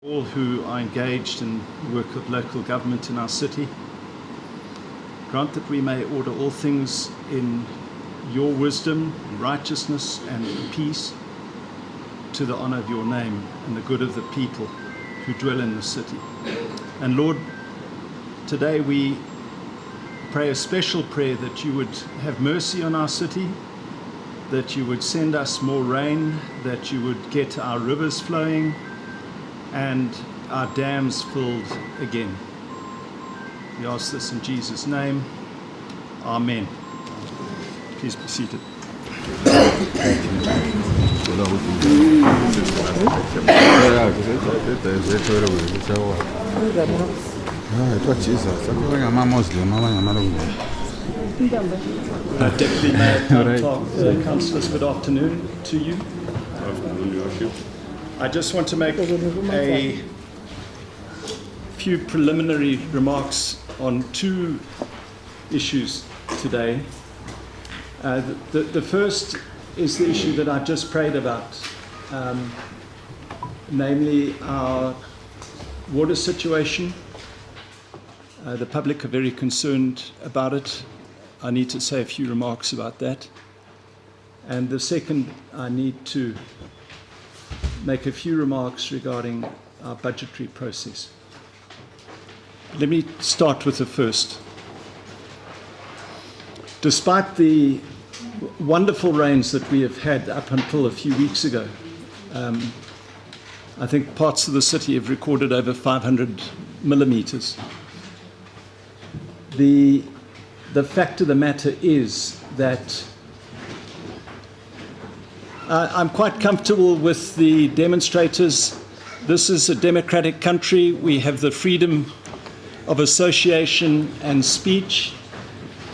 All who are engaged in the work of local government in our city. Grant that we may order all things in your wisdom, righteousness and peace to the honor of your name and the good of the people who dwell in the city. And Lord, today we pray a special prayer that you would have mercy on our city, that you would send us more rain, that you would get our rivers flowing and our dams filled again. We ask this in Jesus' name. Amen. Please be seated. Deputy Mayor, Councillors, good afternoon to you. I just want to make a few preliminary remarks on two issues today. The first is the issue that I just prayed about, namely our water situation. The public are very concerned about it. I need to say a few remarks about that. And the second, I need to make a few remarks regarding our budgetary process. Let me start with the first. Despite the wonderful rains that we have had up until a few weeks ago, I think parts of the city have recorded over 500 millimeters. The fact of the matter is that I'm quite comfortable with the demonstrators. This is a democratic country. We have the freedom of association and speech.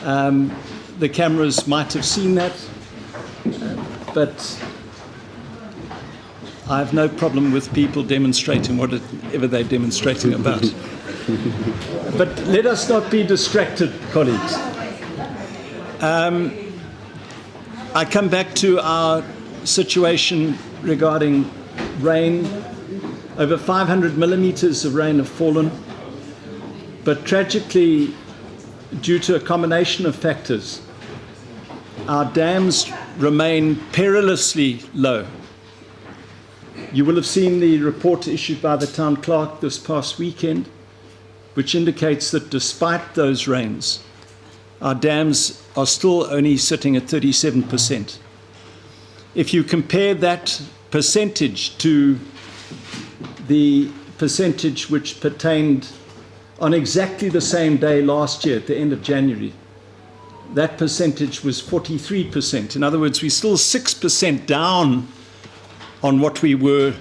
The cameras might have seen that, but I have no problem with people demonstrating whatever they're demonstrating about. But let us not be distracted, colleagues. I come back to our situation regarding rain. Over 500 millimeters of rain have fallen, but tragically, due to a combination of factors, our dams remain perilously low. You will have seen the report issued by the town clerk this past weekend, which indicates that despite those rains, our dams are still only sitting at 37%. If you compare that percentage to the percentage which pertained on exactly the same day last year, at the end of January, that percentage was 43%. In other words, we're still 6% down on what we were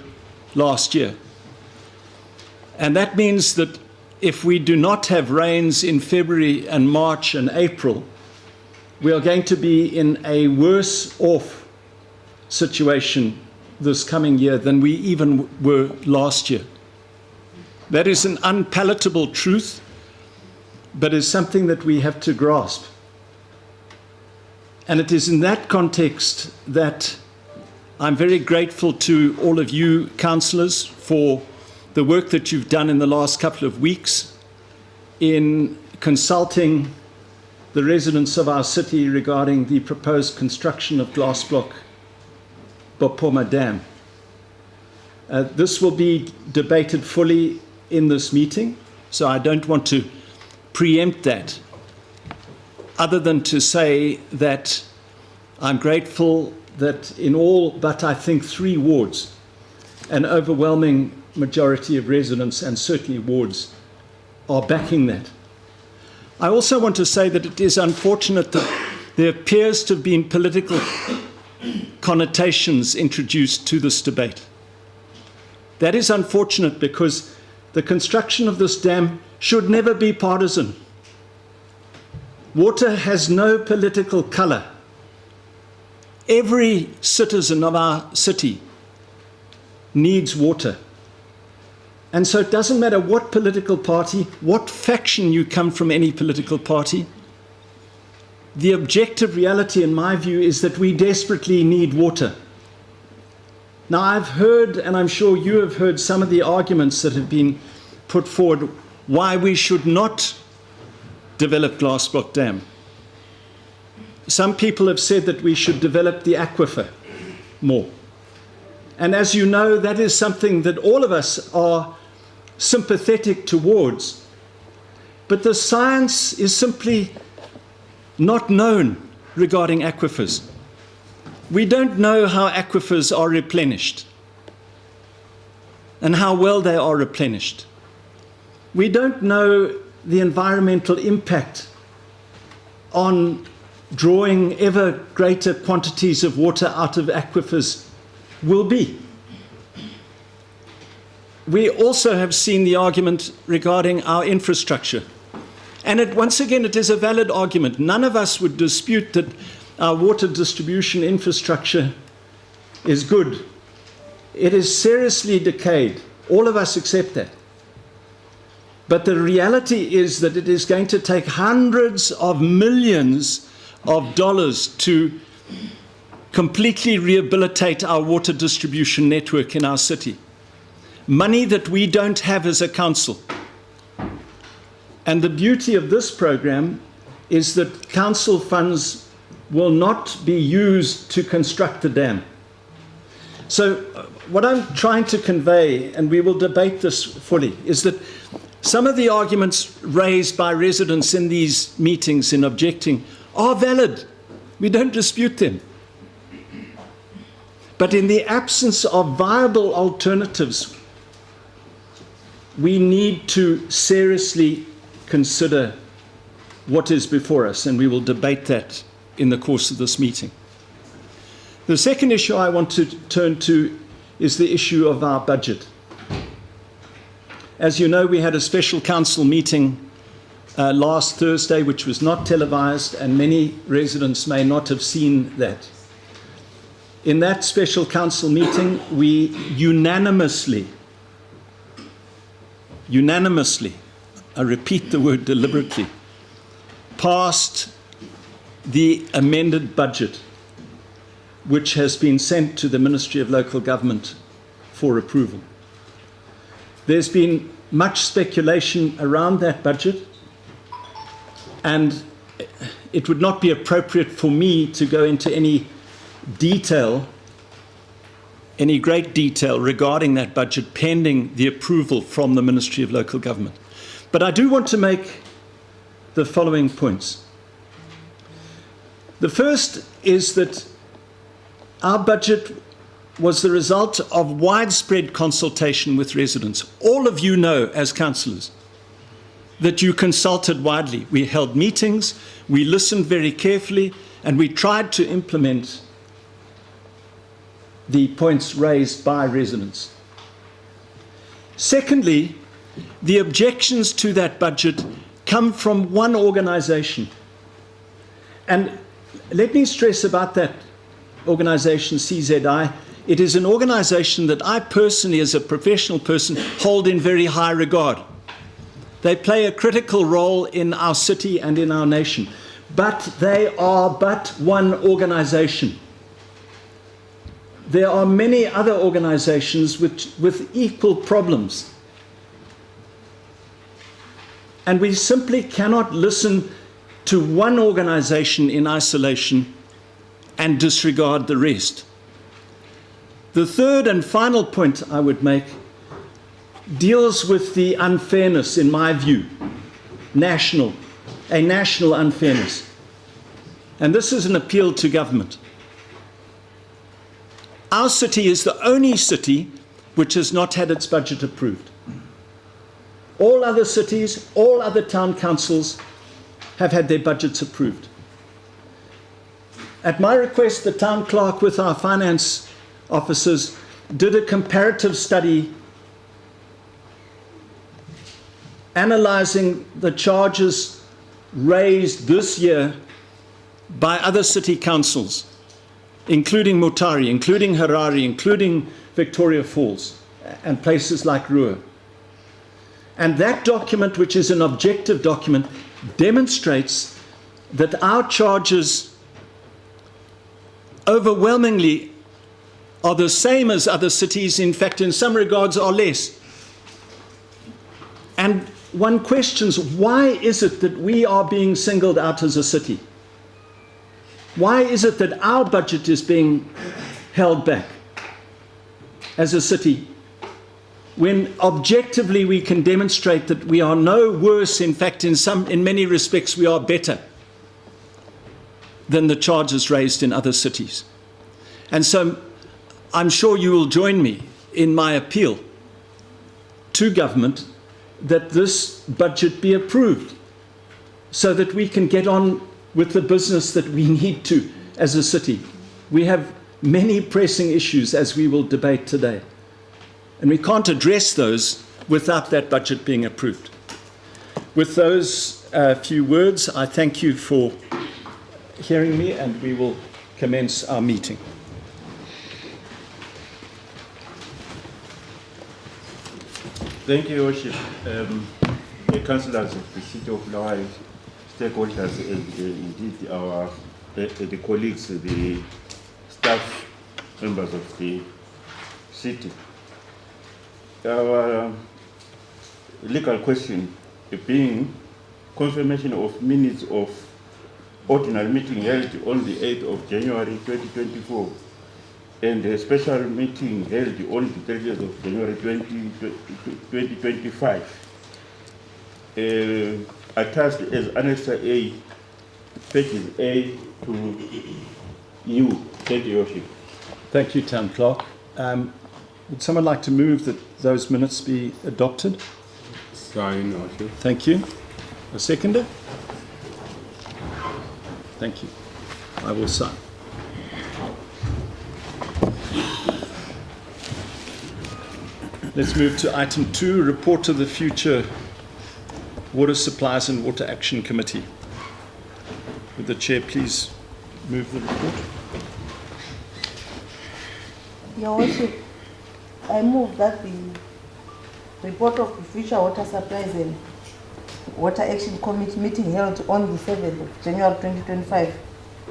last year. And that means that if we do not have rains in February and March and April, we are going to be in a worse off situation this coming year than we even were last year. That is an unpalatable truth, but is something that we have to grasp. And it is in that context that I'm very grateful to all of you councillors for the work that you've done in the last couple of weeks in consulting the residents of our city regarding the proposed construction of glass block Bopoma Dam. This will be debated fully in this meeting, so I don't want to preempt that, other than to say that I'm grateful that in all but I think 3 wards, an overwhelming majority of residents and certainly wards are backing that. I also want to say that it is unfortunate that there appears to have been political connotations introduced to this debate. That is unfortunate because the construction of this dam should never be partisan. Water has no political color. Every citizen of our city needs water. And so it doesn't matter what political party, what faction you come from, any political party. The objective reality, in my view, is that we desperately need water. Now, I've heard, and I'm sure you have heard, some of the arguments that have been put forward why we should not develop Glassblock Dam. Some people have said that we should develop the aquifer more. And as you know, that is something that all of us are sympathetic towards. But the science is simply not known regarding aquifers. We don't know how aquifers are replenished and how well they are replenished. We don't know the environmental impact on drawing ever greater quantities of water out of aquifers will be. We also have seen the argument regarding our infrastructure. And once again, it is a valid argument. None of us would dispute that our water distribution infrastructure is good. It is seriously decayed. All of us accept that. But the reality is that it is going to take hundreds of millions of dollars to completely rehabilitate our water distribution network in our city. Money that we don't have as a council. And the beauty of this program is that council funds will not be used to construct the dam. So what I'm trying to convey, and we will debate this fully, is that some of the arguments raised by residents in these meetings in objecting are valid. We don't dispute them. But in the absence of viable alternatives, we need to seriously consider what is before us, and we will debate that in the course of this meeting. The second issue I want to turn to is the issue of our budget. As you know, we had a special council meeting last Thursday, which was not televised, and many residents may not have seen that. In that special council meeting, we unanimously, I repeat the word deliberately, passed the amended budget, which has been sent to the Ministry of Local Government for approval. There's been much speculation around that budget, and it would not be appropriate for me to go into any detail, any great detail regarding that budget pending the approval from the Ministry of Local Government. But I do want to make the following points. The first is that our budget was the result of widespread consultation with residents. All of you know, as councillors, that you consulted widely. We held meetings, we listened very carefully, and we tried to implement the points raised by residents. Secondly, the objections to that budget come from one organization. And let me stress about that organization, CZI. It is an organization that I personally, as a professional person, hold in very high regard. They play a critical role in our city and in our nation. But they are but one organization. There are many other organizations with equal problems. And we simply cannot listen to one organization in isolation and disregard the rest. The third and final point I would make deals with the unfairness, in my view, a national unfairness. And this is an appeal to government. Our city is the only city which has not had its budget approved. All other cities, all other town councils have had their budgets approved. At my request, the town clerk with our finance officers did a comparative study analyzing the charges raised this year by other city councils, including Mutare, including Harare, including Victoria Falls, and places like Ruhr. And that document, which is an objective document, demonstrates that our charges overwhelmingly are the same as other cities. In fact, in some regards are less. And one questions, why is it that we are being singled out as a city? Why is it that our budget is being held back as a city, when objectively we can demonstrate that we are no worse, in fact, in many respects we are better than the charges raised in other cities? And so I'm sure you will join me in my appeal to government that this budget be approved so that we can get on with the business that we need to as a city. We have many pressing issues, as we will debate today, and we can't address those without that budget being approved. With those few words, I thank you for hearing me, and we will commence our meeting. Thank you, Your Worship. The councillors of the City of Bulawayo, stakeholders, and indeed our the colleagues, the staff members of the city. Our legal question being confirmation of minutes of ordinary meeting held on the 8th of January 2024 and a special meeting held on the 30th of January 2025. Attached as Annex A, pages A to U. Thank you, Your Worship. Thank you, Town Clerk. Would someone like to move that those minutes be adopted? Sign, Your Worship. Thank you. A seconder? Thank you. I will sign. Let's move to item 2, report of the future Water Supplies and Water Action Committee. Would the Chair please move the report? Your Worship, I move that the report of the Future Water Supplies and Water Action Committee meeting held on the 7th of January 2025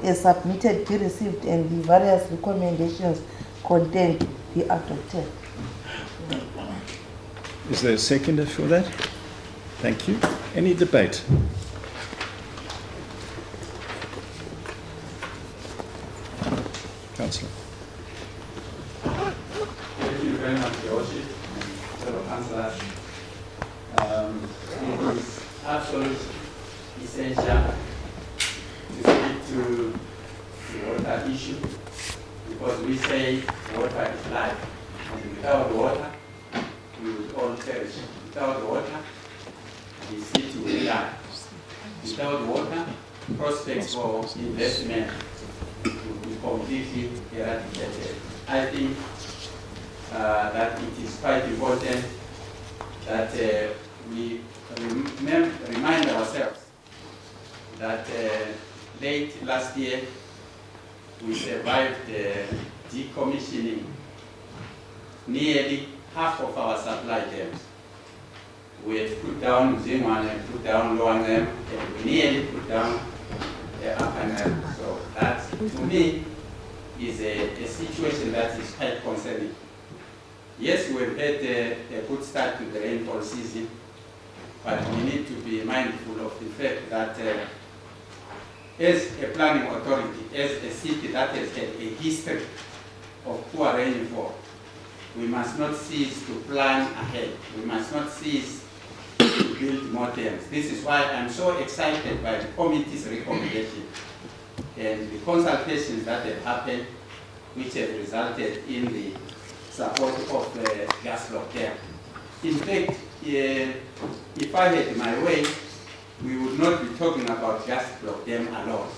is submitted, be received, and the various recommendations contained be adopted. Is there a seconder for that? Thank you. Any debate? Councillor. Thank you very much, Your Worship, fellow councillors. It is absolutely essential to speak to the water issue because we say water is life, and without water, we will all perish. Without water, the city will die. Without water, prospects for investment will be completely eradicated. I think that it is quite important that we remind ourselves that late last year we survived decommissioning nearly half of our supply dams. We had put down Zingwan and put down Loangem, and we nearly put down Apanel. So that, to me, is a situation that is quite concerning. Yes, we've had a good start to the rainfall season, but we need to be mindful of the fact that as a planning authority, as a city that has had a history of poor rainfall, we must not cease to plan ahead. We must not cease to build more dams. This is why I'm so excited by the committee's recommendation and the consultations that have happened, which have resulted in the support of the gas block dam. In fact, if I had my way, we would not be talking about gas block dam alone.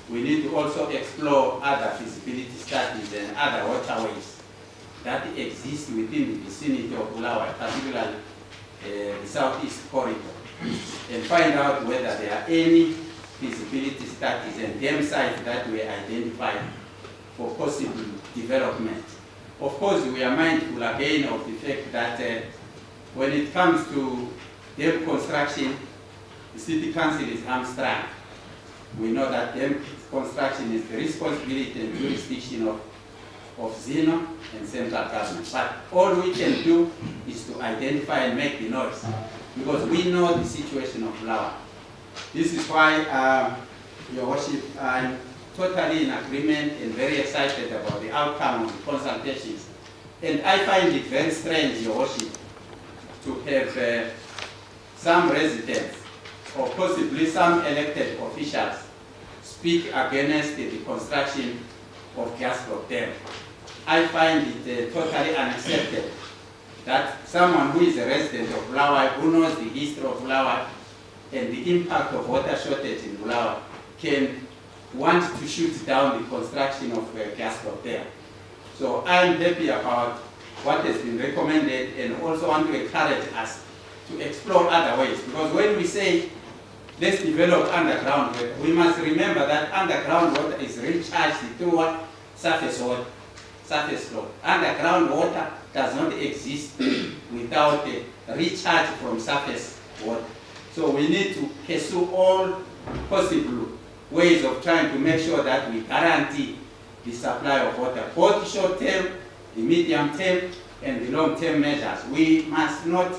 We need to also explore other feasibility studies and other waterways that exist within the vicinity of Bulawayo, particularly the southeast corridor, and find out whether there are any feasibility studies and dam sites that were identified for possible development. Of course, we are mindful again of the fact that when it comes to dam construction, the City Council is hamstrung. We know that dam construction is the responsibility and jurisdiction of of Zino and central government. But all we can do is to identify and make the noise, because we know the situation of Bulawayo. This is why, Your Worship, I'm totally in agreement and very excited about the outcome of the consultations. And I find it very strange, Your Worship, to have some residents or possibly some elected officials speak against the construction of gas block dam. I find it totally unacceptable that someone who is a resident of Bulawayo, who knows the history of Bulawayo and the impact of water shortage in Bulawayo, can want to shoot down the construction of gas block dam. So I'm happy about what has been recommended, and also want to encourage us to explore other ways, because when we say let's develop underground water, we must remember that underground water is recharged through what? Surface water, surface flow. Underground water does not exist without a recharge from surface water. So we need to pursue all possible ways of trying to make sure that we guarantee the supply of water, both short-term, the medium-term, and the long-term measures. We must not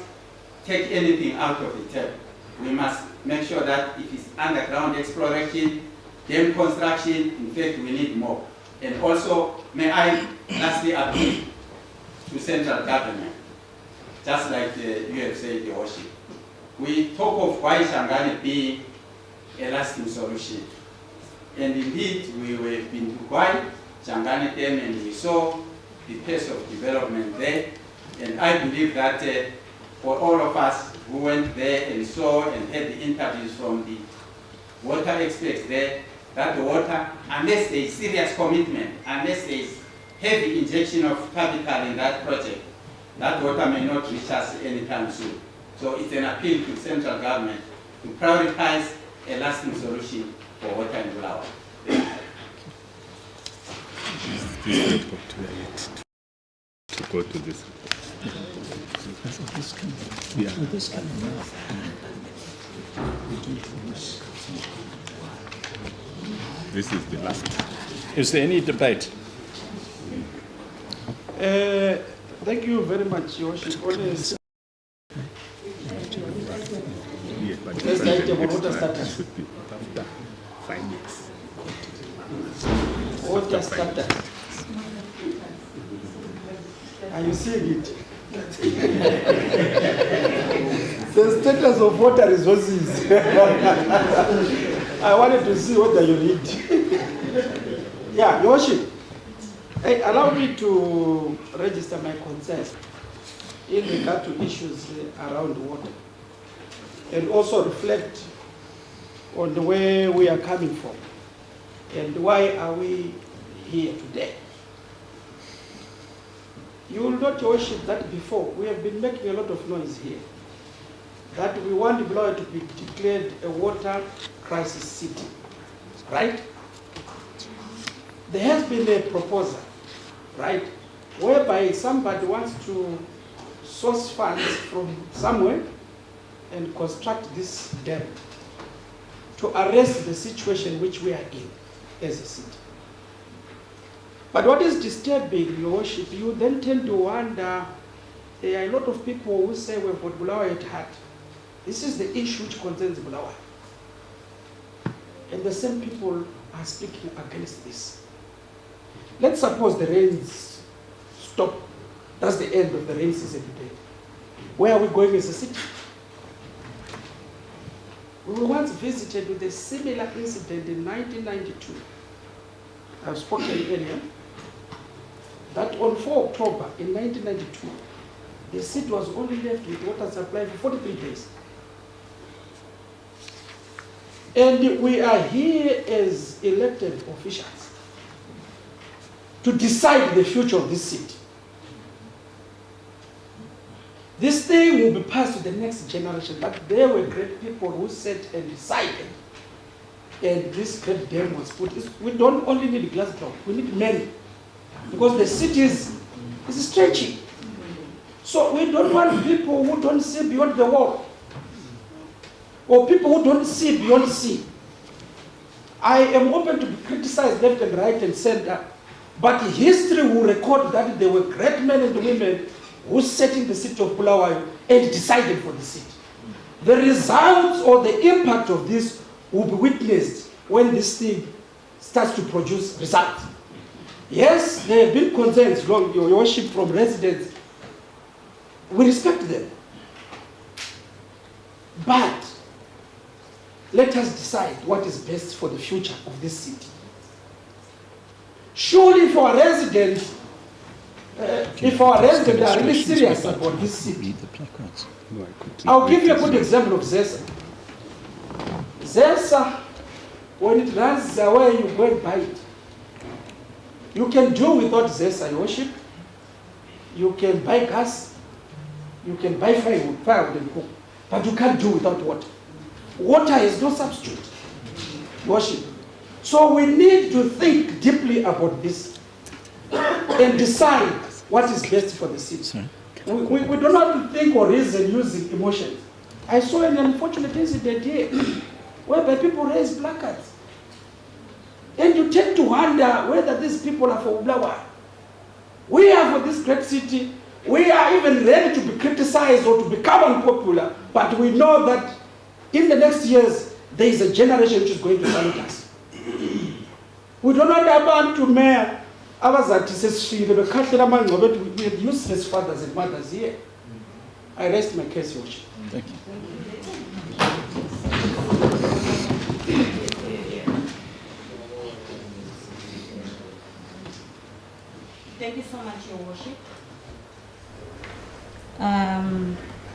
take anything out of the table. We must make sure that if it's underground exploration, dam construction, in fact, we need more. And also, may I lastly appeal to central government, just like you have said, Your Worship. We talk of why Shangani being a lasting solution. And indeed, we have been to Kwai, Shangani Dam, and we saw the pace of development there. And I believe that for all of us who went there and saw and had the interviews from the water experts there, that the water, unless there is serious commitment, unless there is heavy injection of capital in that project, that water may not reach us anytime soon. So it's an appeal to central government to prioritize a lasting solution for water in Bulawayo. This report to go to this. Yeah. This is the last. Is there any debate? Thank you very much, Your Worship. Yeah, but the Let's president take the water next time status. should be after 5 years. Water status. Are you seeing it? The status of water resources. I wanted to see whether you read. Yeah, Your Worship. Hey, allow me to register my concern in regard to issues around water, and also reflect on the way we are coming from and why are we here today. You will not, Your Worship, that before we have been making a lot of noise here that we want Bulawayo to be declared a water crisis city, right? There has been a proposal, right, whereby somebody wants to source funds from somewhere and construct this dam to arrest the situation which we are in as a city. But what is disturbing, Your Worship, you then tend to wonder, there are a lot of people who say we've got Bulawayo at heart. This is the issue which concerns Bulawayo. And the same people are speaking against this. Let's suppose the rains stop. That's the end of the rain season today. Where are we going as a city? We were once visited with a similar incident in 1992. I've spoken earlier that on 4 October in 1992, the city was only left with water supply for 43 days. And we are here as elected officials to decide the future of this city. This thing will be passed to the next generation, but there were great people who sat and decided, and this great dam was put. We don't only need glass block, we need many, because the city is stretching. So we don't want people who don't see beyond the wall, or people who don't see beyond sea. I am open to be criticized left and right and center, But history will record that there were great men and women who sat in the city of Bulawayo and decided for the city. The results or the impact of this will be witnessed when this thing starts to produce results. Yes, there have been concerns, Your Worship, from residents. We respect them. But let us decide what is best for the future of this city. Surely if our residents are really serious about this city, I'll give you a good example of Zesa. Zesa, when it runs away, you go and buy it. You can do without Zesa, Your Worship. You can buy gas, you can buy firewood and cook, but you can't do without water. Water is no substitute, Your Worship. So we need to think deeply about this and decide what is best for the city. We do not think or reason using emotions. I saw an unfortunate incident here whereby people raise placards. And you tend to wonder whether these people are for Bulawayo. We are for this great city. We are even ready to be criticized or to become unpopular, but we know that in the next years, there is a generation which is going to salute us. We do not have to mayor. We have useless fathers and mothers here. I rest my case, Your Worship. Thank you. Thank you so much, Your Worship.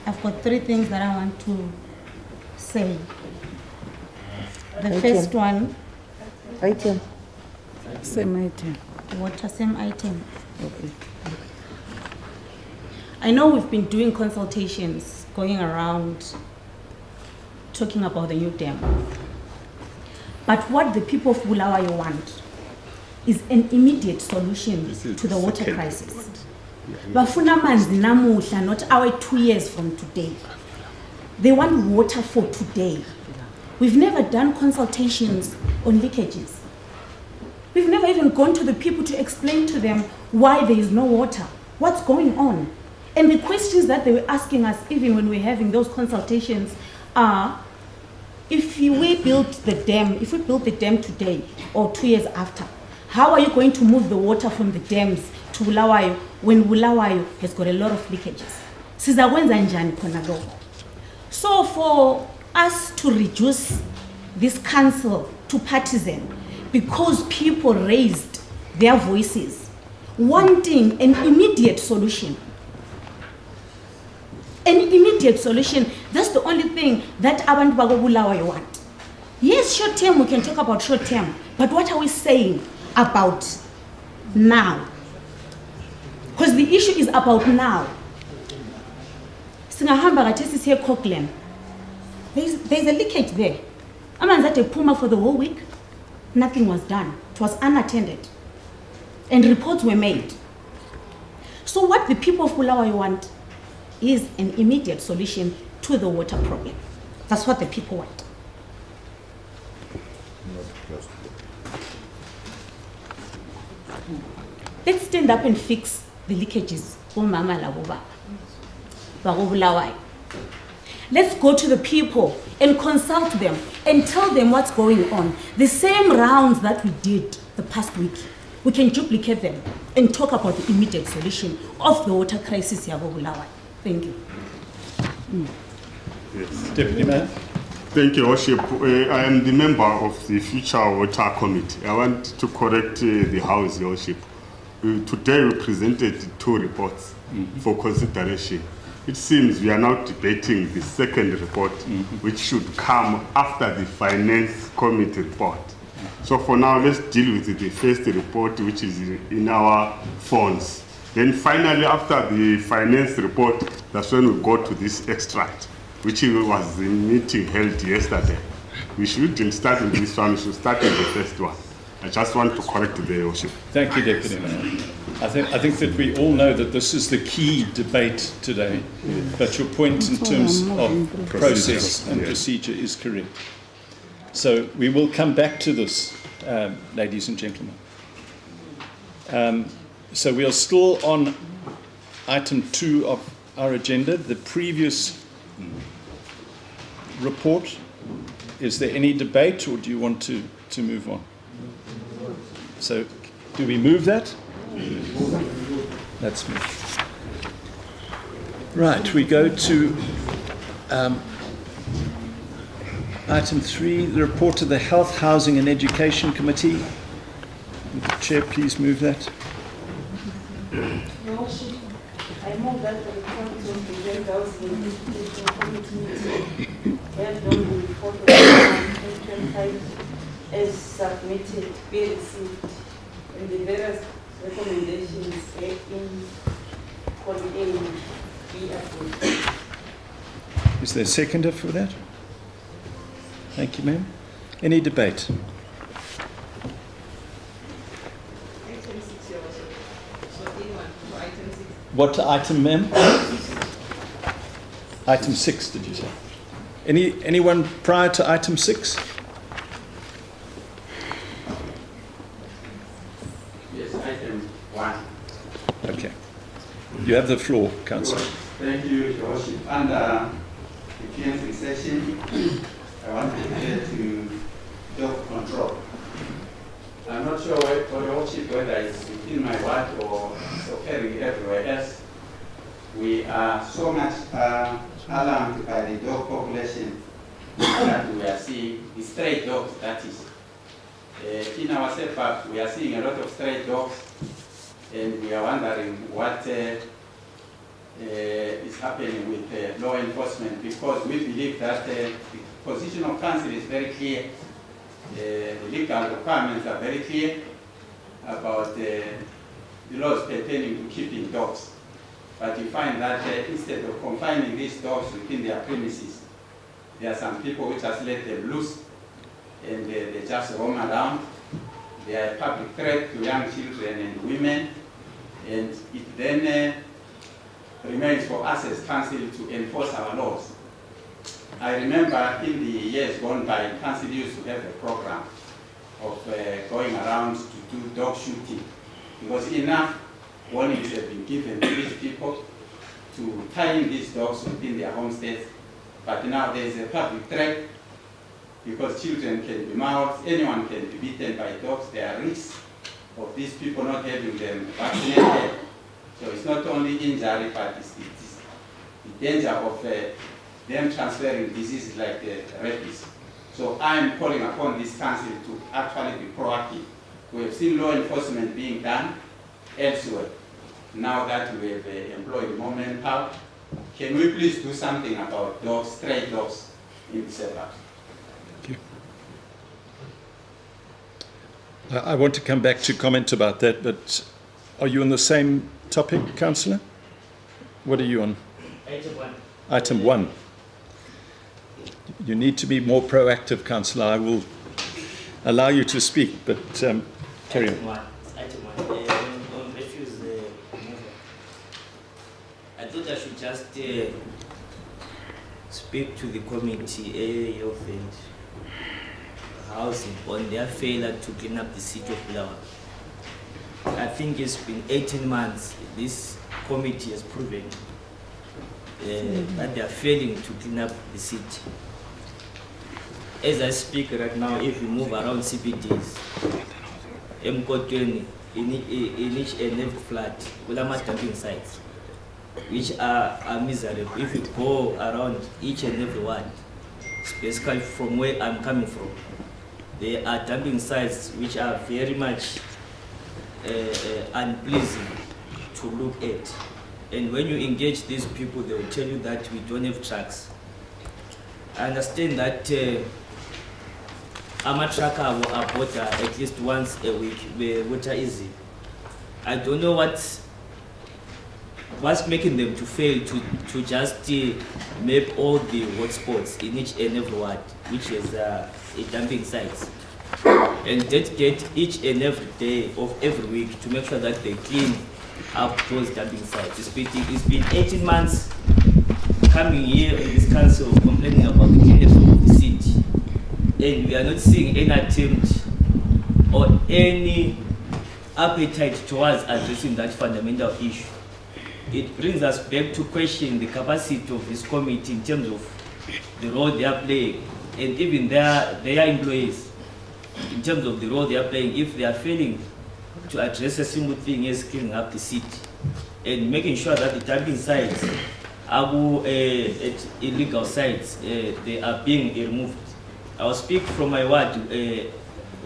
I've got three things that I want to say. The first one, Item. same item. Water, same item. Okay. I know we've been doing consultations, going around, talking about the new dam. But what the people of Bulawayo want is an immediate solution to the water crisis. Bafuna manzi namuhla, not our 2 years from today. They want water for today. We've never done consultations on leakages. We've never even gone to the people to explain to them why there is no water, what's going on. And the questions that they were asking us, even when we're having those consultations, are, if we built the dam today or 2 years after, how are you going to move the water from the dams to Bulawayo when Bulawayo has got a lot of leakages? Sizakwenza njani khona lokho? So for us to reduce this council to partisan, because people raised their voices, wanting an immediate solution. An immediate solution, that's the only thing that abantu bako Bulawayo want. Yes, short term, we can talk about short term, but what are we saying about now? Because the issue is about now. Singahamba gathesi siye Cochlear. There's a leakage there. Amanzate Puma for the whole week. Nothing was done. It was unattended. And reports were made. So what the people of Bulawayo want is an immediate solution to the water problem. That's what the people want. Let's stand up and fix the leakages. Let's go to the people and consult them and tell them what's going on. The same rounds that we did the past week, we can duplicate them and talk about the immediate solution of the water crisis here in Bulawayo. Thank you. Yes. Deputy Mayor. Thank you, Worship. I am the member of the Future Water Committee. I want to correct the House, Your Worship. Today we presented 2 reports for consideration. It seems we are now debating the second report, which should come after the Finance Committee report. So for now, let's deal with the first report, which is in our phones. Then finally, after the finance report, that's when we go to this extract, which was the meeting held yesterday. We shouldn't start in this one, we should start in the first one. I just want to correct the Worship. Thank you, Deputy Mayor. I think that we all know that this is the key debate today, but your point in terms of process and procedure is correct. So we will come back to this, ladies and gentlemen. So we are still on item 2 of our agenda, the previous report. Is there any debate, or do you want to move on? So do we move that? Let's move. Right, we go to item 3, the report of the Health, Housing and Education Committee. Would the Chair please move that? Your Worship, I move that the report of the Health, Housing and Education Committee meeting held on the 4th of January 2025 as submitted be received and the various recommendations in Column A be approved. Is there a seconder for that? Thank you, ma'am. Any debate? Item 6, Your Worship. So D1 for item 6. What item, ma'am? Item 6, did you say? Anyone prior to item 6? Yes, item 1. Okay. You have the floor, Councillor. Thank you, Your Worship. Under the cleansing session, I want to refer to dog control. I'm not sure for Your Worship whether it's within my ward or it's occurring everywhere else. We are so much alarmed by the dog population that we are seeing, the stray dogs, that is. In our setback, we are seeing a lot of stray dogs, and we are wondering what is happening with law enforcement, because we believe that the position of council is very clear. The legal requirements are very clear about the laws pertaining to keeping dogs. But you find that instead of confining these dogs within their premises, there are some people who just let them loose and they just roam around. They are a public threat to young children and women, and it then remains for us as council to enforce our laws. I remember in the years gone by, council used to have a program of going around to do dog shooting, because enough warnings have been given to these people to tie in these dogs within their homesteads. But now there is a public threat, because children can be mauled, anyone can be beaten by dogs. There are risks of these people not having them vaccinated. So it's not only injury, but it's the danger of them transferring diseases like rabies. So I'm calling upon this council to actually be proactive. We have seen law enforcement being done elsewhere. Now that we have employed more manpower, can we please do something about dogs, stray dogs in the suburbs? Thank you. I want to come back to comment about that, but are you on the same topic, Councillor? What are you on? Item 1. Item 1. You need to be more proactive, Councillor. I will allow you to speak, but carry on. Item 1. On refuse removal. I thought I should just speak to the committee of housing on their failure to clean up the city of Bulawayo. I think it's been 18 months. This committee has proven that they are failing to clean up the city. As I speak right now, if you move around CBDs, M-Kotweni, in each and every flat, Ulama dumping sites, which are miserable. If you go around each and every one, basically from where I'm coming from, there are dumping sites which are very much unpleasing to look at. And when you engage these people, they will tell you that we don't have trucks. I understand that I'm a trucker are water at least once a week, the water easy. I don't know what's making them to fail to just map all the hotspots in each and every ward, which is a dumping sites, and dedicate each and every day of every week to make sure that they clean up those dumping sites. It's been 18 months coming here in this council complaining about the cleanness of the city, and we are not seeing any attempt or any appetite towards addressing that fundamental issue. It brings us back to question the capacity of this committee in terms of the role they are playing, and even their employees, in terms of the role they are playing, if they are failing to address a single thing as cleaning up the city and making sure that the dumping sites, at illegal sites, they are being removed. I will speak from my ward,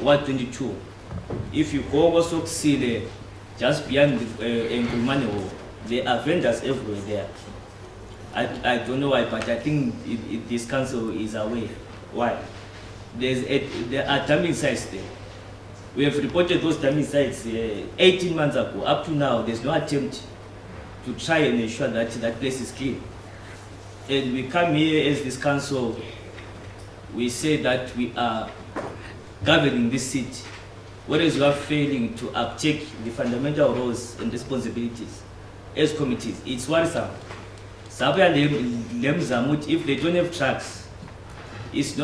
Ward 22. If you go also see just beyond Ngulmane Hall, there are vendors everywhere there. I don't know why, but I think this council is aware. Why? There are dumping sites there. We have reported those dumping sites 18 months ago. Up to now, there's no attempt to try and ensure that that place is clean. And we come here as this council, we say that we are governing this city, whereas we are failing to uptake the fundamental roles and responsibilities as committees. It's worrisome. If they don't have trucks, it's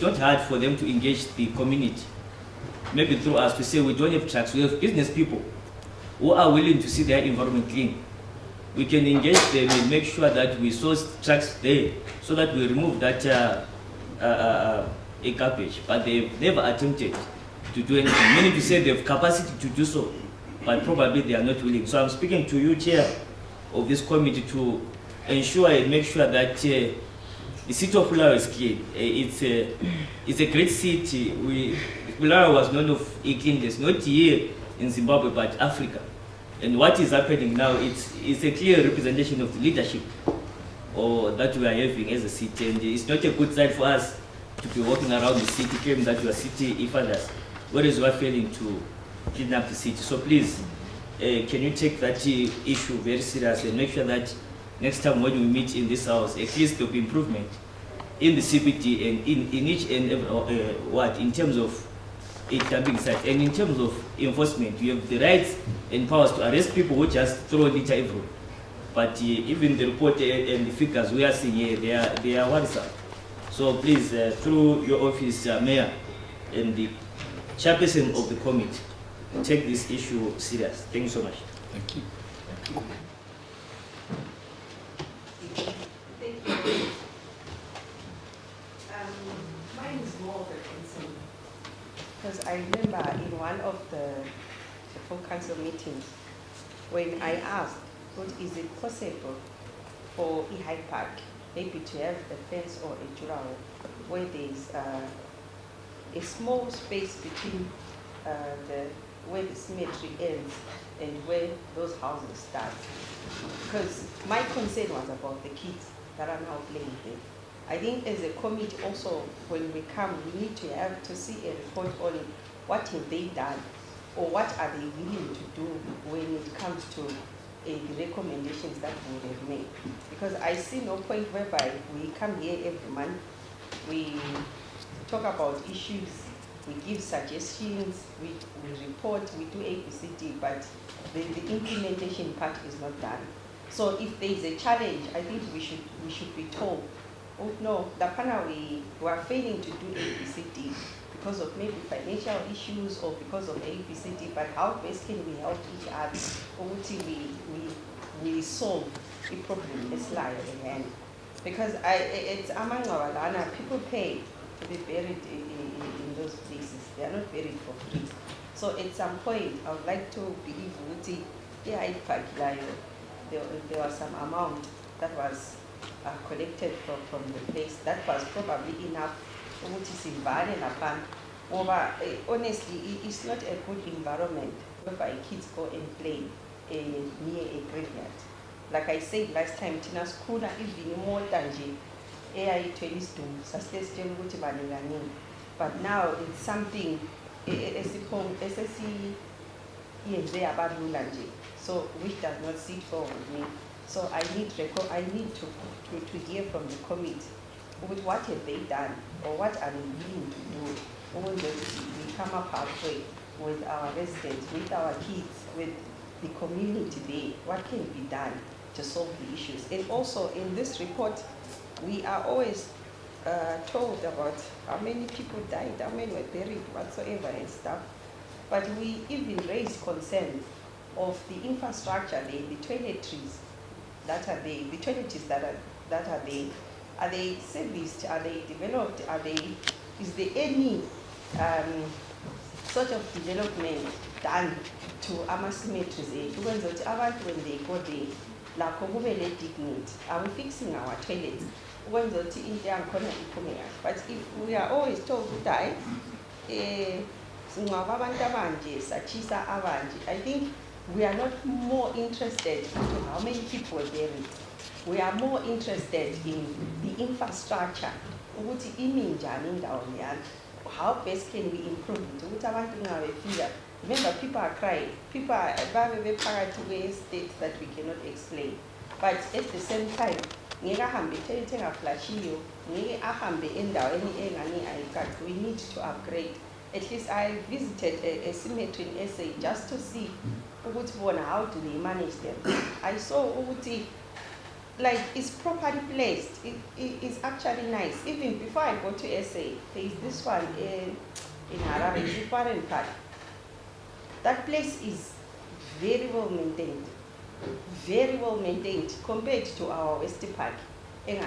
not hard for them to engage the community. Maybe through us to say we don't have trucks, we have business people who are willing to see their environment clean. We can engage them and make sure that we source trucks there so that we remove that garbage. But they've never attempted to do anything. Meaning to say they have capacity to do so, but probably they are not willing. So I'm speaking to you, Chair of this committee, to ensure and make sure that the city of Bulawayo is clean. It's a great city. Bulawayo was known of cleanliness, not here in Zimbabwe, but Africa. And what is happening now, it's a clear representation of the leadership that we are having as a city. And it's not a good sign for us to be walking around the city claiming that we are city fathers, whereas we are failing to clean up the city. So please, can you take that issue very seriously and make sure that next time when we meet in this house, at least there will be improvement in the CBD and in each and every ward in terms of a dumping site, and in terms of enforcement, you have the rights and powers to arrest people who just throw litter everywhere. But even the report and the figures we are seeing here, they are worrisome. So please, through your office, Mayor, and the chairperson of the committee, take this issue serious. Thank you so much. Thank you. Thank you. Mine is more of a concern, because I remember in one of the full council meetings when I asked, what is it possible for Hyde Park maybe to have a fence or a jurao where there's a small space between where the cemetery ends and where those houses start. Because my concern was about the kids that are now playing there. I think as a committee also, when we come, we need to have to see a report on what have they done or what are they willing to do when it comes to the recommendations that we have made. Because I see no point whereby we come here every month, we talk about issues, we give suggestions, we report, we do ABCD, but the implementation part is not done. So if there is a challenge, I think we should be told, oh no, Lapana, we are failing to do ABCD because of maybe financial issues or because of ABCD, but how best can we help each other until we solve the problem as lie at the hand? Because it's among our Lana, people pay to be buried in those places. They are not buried for free. So at some point, I would like to believe Uti, there was some amount that was collected from the place. That was probably enough. Honestly, it's not a good environment whereby kids go and play near a graveyard. Like I said last time, Tina School even more than AI 20 but now it's something so which does not sit well with me. So I need to hear from the committee with what have they done or what are they willing to do when we come up halfway with our residents, with our kids, with the community there, what can be done to solve the issues. And also in this report, we are always told about how many people died, how many were buried, whatsoever and stuff. but we even raised concerns of the infrastructure, the toiletries that are there, the toiletries that are there. Are they serviced? Are they developed? Is there any sort of development done to ama-cemeteries ethu ukwenza ukuthi abantu when they go there lakho kube le dignity? Are we fixing our toilets ukwenza ukuthi into yangikhona iphume kahle? But if we are always told ukuthi hayi singcwaba abantu abanje sachisa abanje, I think we are not more interested in how many people were buried. We are more interested in the infrastructure. Ukuthi imi njani indawo yakhe. How best can we improve it? Ukuthi abantu ngabefika. Remember, people are crying. People are phakathi kwe-states that we cannot explain. But at the same time, ngeke ahambe toilet engaflashiyo, ngeke ahambe endaweni engani ayikade. We need to upgrade. At least I visited a cemetery in SA just to see ukuthi bona how do they manage them. I saw ukuthi like it's properly placed. It is actually nice. Even before I go to SA, there is this one in Harare, it's a foreign park. That place is very well maintained compared to our West Park. It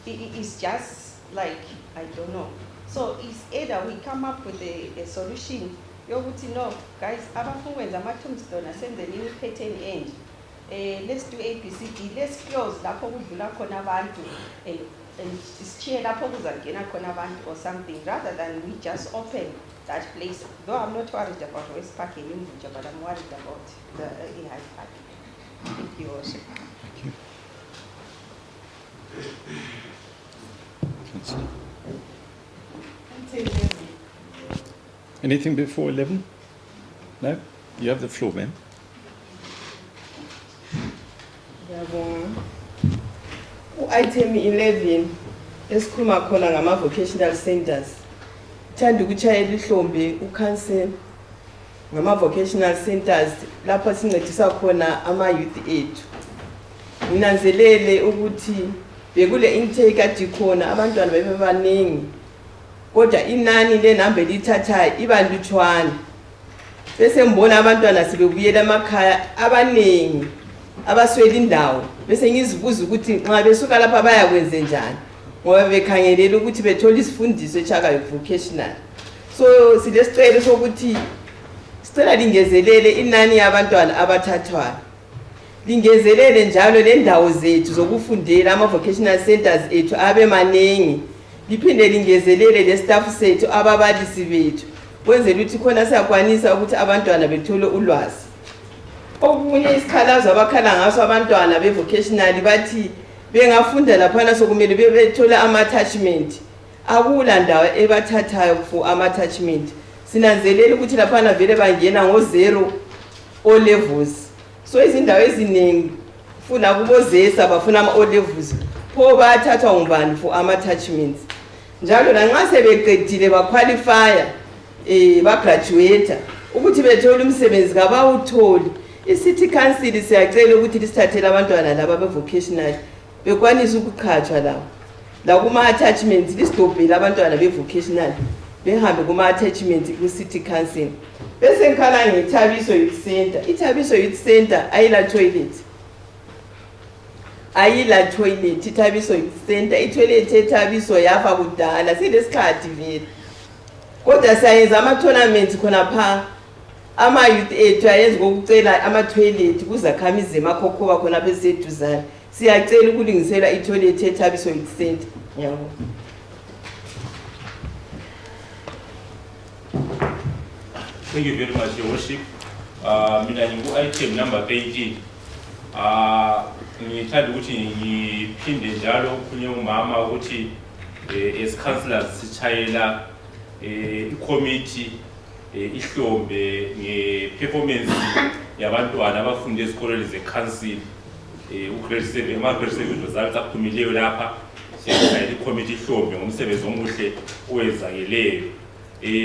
is just like, I don't know. So it's either we come up with a solution. You would know, guys, send the new pattern end. Let's do ABCD, let's close lapho kudlula khona abantu and share lapho kuzangena khona abantu or something, rather than we just open that place. Though I'm not worried about West Park in Umbuja, but I'm worried about the High Park. Thank you, Worship. Thank you. Anything before 11? No? You have the floor, ma'am. Item 11 esikhuluma khona ngama vocational centers. Thanda ukuchayela ihlombe ucancel ngama vocational centers lapho sincedisa khona ama youth ethu. Nginanzelele ukuthi bekule intake ade khona abantwana bebebaningi. Kodwa inani lenamba lithathayo ibalutshwana. Bese ngibona abantwana sebebuyela emakhaya abaningi abaswela indawo. Bese ngizibuza ukuthi nxa besuka lapha bayakwenze njani ngoba bekhangelela ukuthi bethola isifundiso eChaka vocational. So silesicelo sokuthi sicela lingezelele inani yabantwana abathathwayo. Lingezelele njalo lendawo zethu zokufundela ama vocational centers ethu abe maningi. Liphinde lingezelele le staff sethu ababalisi bethu kwenzela ukuthi khona siyakwanisa ukuthi abantwana bethole ulwazi. Okunye isikhalazo abakhala ngaso abantwana be vocational bathi bengafunda laphana sokumele bethola ama attachment. Akula ndawo ebathathayo for ama attachment. Sinanzelela ukuthi laphana vele bangena ngo0 O levels. So izindawo eziningi funa kubozesa bafuna ama O levels. Pho bathathwa ngubani for ama attachments. Njalo lanxa sebeqedile ba qualify ba graduate ukuthi bethola umsebenzi kabawutholi. I-City Council siyacela ukuthi lisithathele abantwana laba be vocational bekwanisa ukuqhatshwa lawo. La kuma attachments lisidobhela abantwana be vocational behambe kuma attachments ku City Council. Bese ngikhala ngeThabiso Youth Center. iThabiso Youth Center ayila toilet. Ayila toilet iThabiso Youth Center. I-toilet eThabiso yafa kudala silesikhathi vele. Kodwa sayenza ama tournaments khona pha. Ama youth ethu ayenza ngokucela ama toilet kuzakhamizi emakhokhoba khona beseduzana. Siyacela ukulungisela i-toilet eThabiso Youth Center. Ngiyabonga. Thank you very much, Your Worship. Mina ngingu-item number 18. Ngithanda ukuthi ngiphinde njalo kukhulunywe umama ukuthi as councillors sichayela i-committee ihlombe nge-performance yabantwana abafunda ezikoleni ze-council u-grade 7 ama-grade 7 results aphumileyo lapha siyachayela i-committee ihlombe ngomsebenzi omuhle owenzakeleyo.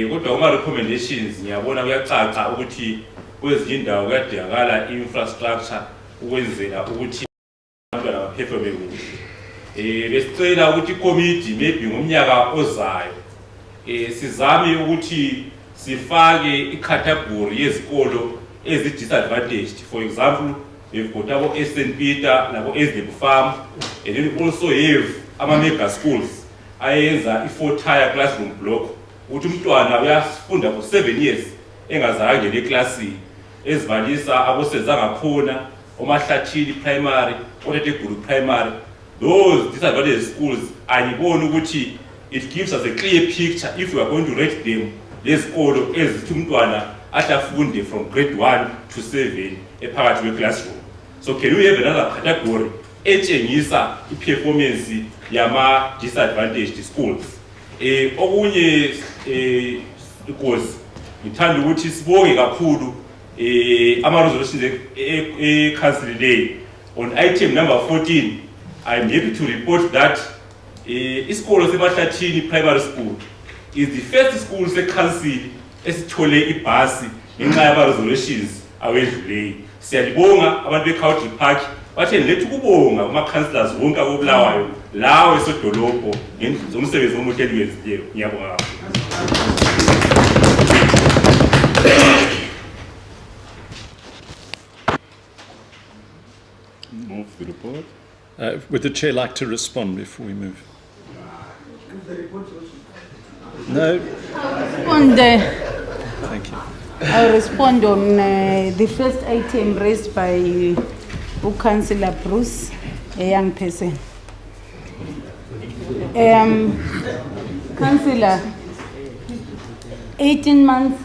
Kodwa kuma-recommendations ngiyabona kuyacaca ukuthi kwezinye indawo kuyadingakala i-infrastructure ukwenzela ukuthi abantwana baphefome kuhle. Besicela ukuthi i-committee maybe ngomnyaka ozayo sizame ukuthi sifake icategory yezikolo ezi-disadvantaged. For example, we've got our St. Peter, nabo Esdeb Farm, and then we also have our mega schools. Ayenza i-4-tier classroom block, ukuthi umntwana uyafunda for 7 years engazange neklasini, ezivalisa abosezanga khona, oMahlathini primary, oTheteguru primary. Those disadvantaged schools, ayibona ukuthi it gives us a clear picture if we are going to rate them. Lezikolo ezithi umntwana afunde from grade 1 to 7 ephakathi kwe-classroom. So can we have another category etshengisa i-performance yama-disadvantaged schools? Okunye because ngithanda ukuthi sibonge kakhulu ama-resolutions e-council day. On item number 14, I'm happy to report that isikolo seMahlathini Primary School is the first school se-council esithole ibhasi ngenxa yama-resolutions awedluleyo. Siyalibonga abantu be-Country Park, bathe lethu kubonga ama-councillors wonke akobulawayo lawo esodolobho ngomsebenzi omuhle eliwenzileyo. Ngiyabonga kakhulu. Move the report. Would the chair like to respond before we move? No? Thank you. I'll respond on the first item raised by Councillor Bruce, a young person. Councillor, 18 months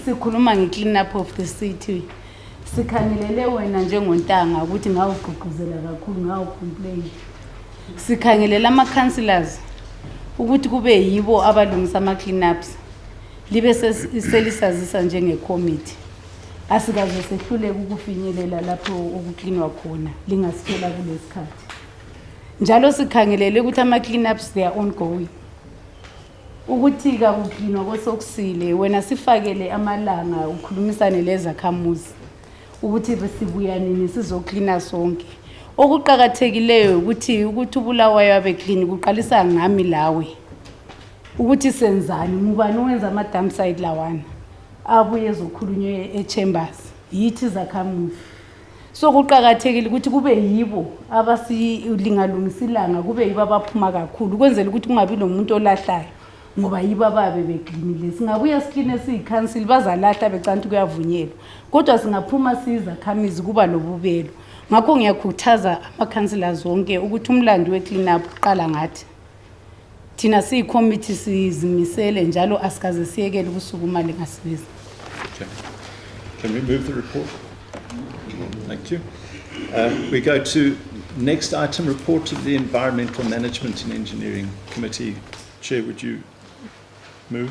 sikhuluma nge-clean up of the city. Sikhangelele wena njengontanga ukuthi ngawugqugquzela kakhulu ngawucomplain. Sikhangelela ama-councillors ukuthi kube yibo abalungisa ama-clean-ups. Libe selisazisa njenge-committee. Asikaze sehluleke ukufinyelela lapho okuklinwa khona lingasithola kulesikhathi. Njalo sikhangelele ukuthi ama-clean-ups they are ongoing. Ukuthi ka kuklinwa kosokusile wena sifakele amalanga ukhulumisane lezakhamuzi ukuthi besibuya nini sizoklina sonke. Okuqhakathekileyo ukuthi uBulawayo abe clean kuqalisa ngami lawe. Ukuthi senzani ngubani wenza ama dump site lawana abuye ezokhulunywe eChambers yithi zakhamuzi. So kuqhakathekile ukuthi kube yibo abasilingalungisilanga kube yibo abaphuma kakhulu kwenzela ukuthi kungabi nomuntu olahlayo ngoba yibo ababe beklinile. Singabuya sikline siyiCouncil bazalahla becanti kuyavunyelwa kodwa singaphuma sizakhamizi kuba lobubelo. Ngakho ngiyakhuthaza ama-councillors wonke ukuthi umlando we-clean up uqala ngathi. Thina siyi-committee sizimisele njalo asikaze siyekele ukusukuma lengasibiza. Okay. Can we move the report? Thank you. We go to next item, report of the Environmental Management and Engineering Committee. Chair, would you move?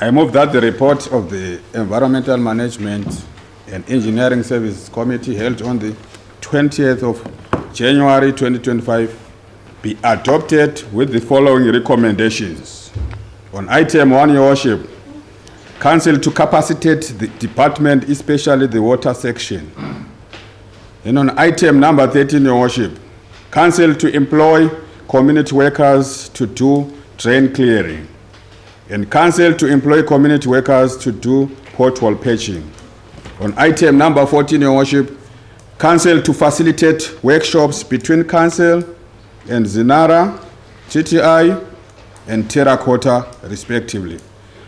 I move that the report of the Environmental Management and Engineering Services Committee held on the 20th of January 2025 be adopted with the following recommendations. On item 1, Your Worship, Council to capacitate the department, especially the water section. And on item number 13, Your Worship, Council to employ community workers to do drain clearing. And Council to employ community workers to do pothole patching. On item number 14, Your Worship, Council to facilitate workshops between Council and Zinara, TTI, and Terracotta, respectively.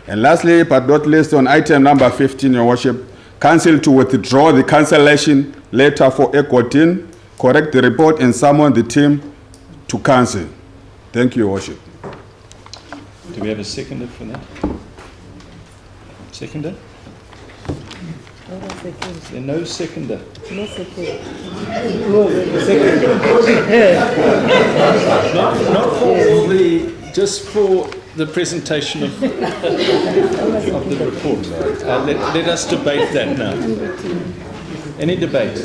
And lastly, but not least, on item number 15, Your Worship, Council to withdraw the cancellation letter for Ekotin, correct the report, and summon the team to Council. Thank you, Your Worship. Do we have a seconder for that? Seconder? Is there no seconder? No second. Not for all the, just for the presentation of the report. Let us debate that now. Any debate?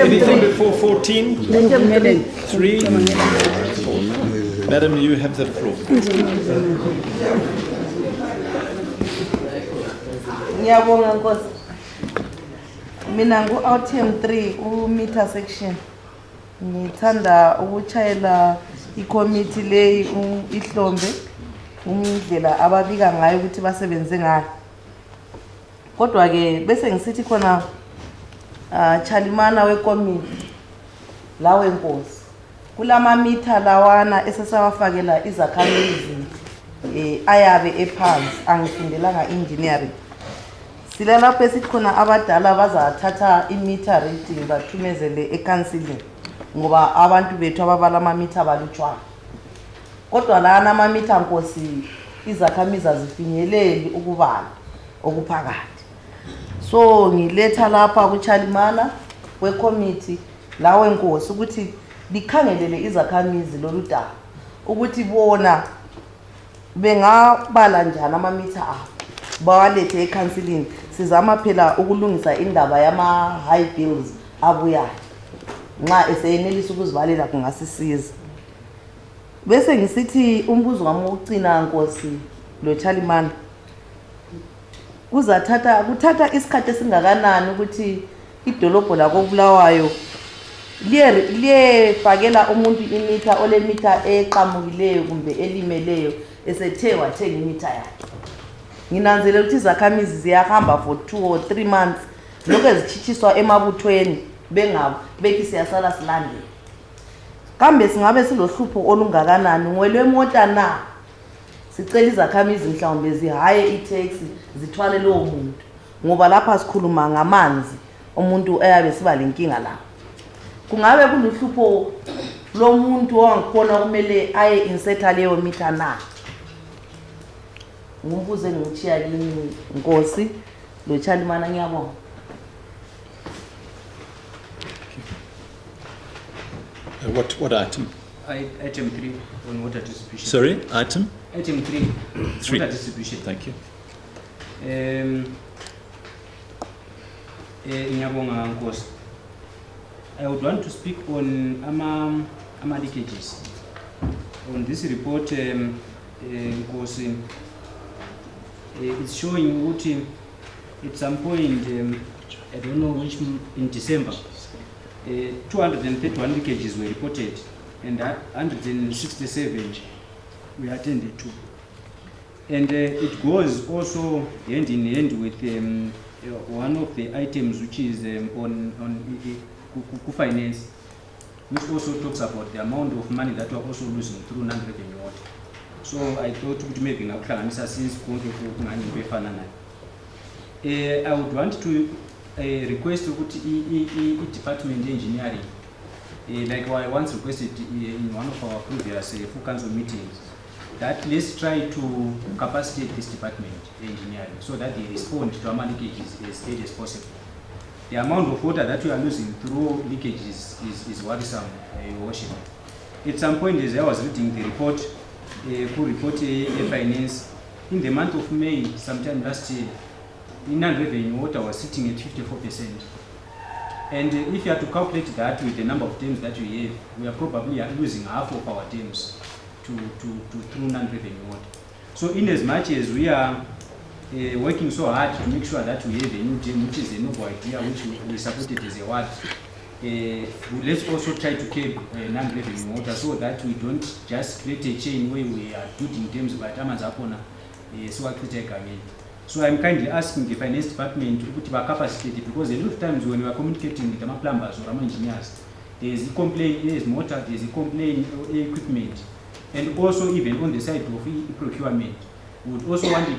Anything before 14? 3? 4. Madam, you have the floor. Ngiyabonga Nkosi. Mina ngu item 3 meter section. ngithanda ukuchayela ikomiti le ihlombe indlela ababika ngayo ukuthi basebenze ngayo. Kodwa ke bese ngisithi khona Chalimana wekomiti lawe Nkosi. Kulama mitha lawana esesawafakela izakhamizi ayabe ephansi angifundelanga engineering. Sila lapho esithi khona abadala bazathatha imeter rating bathumezele ecounseling ngoba abantu bethu ababala ama meter balutshwana. Kodwa lana ama meter Nkosi izakhamizi azifinyeleli ukubala okuphakathi. So ngiletha lapha kuChalimana wekomiti lawe Nkosi ukuthi likhangelele izakhamizi loludaba ukuthi bona bengabala njani ama meter abo bawalethe ecounseling. Sizama phela ukulungisa indaba yama high bills abuyayo nxa eseyenelisa ukuzibalela kungasisiza. Bese ngisithi umbuzo wami ucina Nkosi lo Chalimana kuthatha isikhathi esingakanani ukuthi idolobho la koBulawayo liye fakela umuntu imeter ole meter eqhamukileyo kumbe elimeleyo esethe wathenga imeter yakhe. Nginanzele ukuthi izakhamizi ziyahamba for 2 or 3 months lokho ezichichiswa emabuthweni bethi siyasala silandela. Kambe singabe silohlupho olungakanani ngwelwe mota na sicela izakhamizi mhlawumbe zihaye itaxi zithwale lo muntu ngoba lapha sikhuluma ngamanzi umuntu eyabe siba lenkinga la. Kungabe kuluhlupho lo muntu owangkhona kumele aye inserta leyo meter na? Ngumbuzo engichiya kini Nkosi lo Chalimana ngiyabonga. What item? Item 3 on water distribution. Sorry, item? Item 3. 3. Water distribution. Thank you. Ngiyabonga Nkosi. I would want to speak on ama leakages. On this report, Nkosi, it's showing what at some point, I don't know which, in December, 231 leakages were reported and 167 we attended to. And it goes also hand in hand with one of the items which is on finance, which also talks about the amount of money that we are also losing through non-revenue water. So I thought maybe since I would want to request department engineering, like I once requested in one of our previous full council meetings, that let's try to capacitate this department engineering so that they respond to our leakages as early as possible. The amount of water that we are losing through leakages is worrisome, Your Worship. At some point, as I was reading the report, full report finance, in the month of May, sometime last year, non-revenue water was sitting at 54%. And if you have to calculate that with the number of dams that we have, we are probably losing half of our dams to through non-revenue water. So in as much as we are working so hard to make sure that we have a new dam, which is a noble idea, which we supported as a ward, let's also try to keep non-revenue water so that we don't just create a chain where we are building dams but amazapona so again. So I'm kindly asking the finance department to put our capacity, because a lot of times when we are communicating with the plumbers or engineers, there is a complaint, there is motor, there is a complaint equipment, and also even on the side of procurement. We would also want to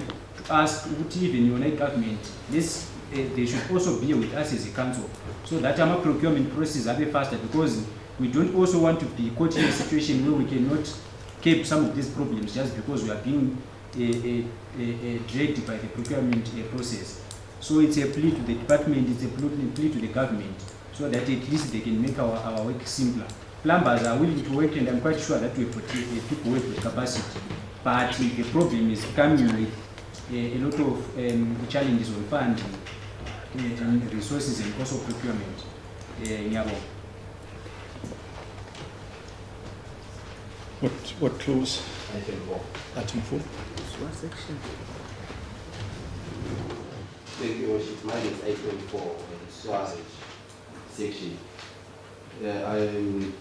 ask even your government, this they should also be with us as a council, so that our procurement process will be faster, because we don't also want to be caught in a situation where we cannot keep some of these problems just because we are being dragged by the procurement process. So it's a plea to the department, it's a plea to the government, so that at least they can make our work simpler. Plumbers are willing to work, and I'm quite sure that we put people work with capacity. But the problem is coming with a lot of challenges on funding and resources and also procurement. What clause? Item 4. Item 4. What section? Thank you, Worship. Mine is item 4, sewage section. I'm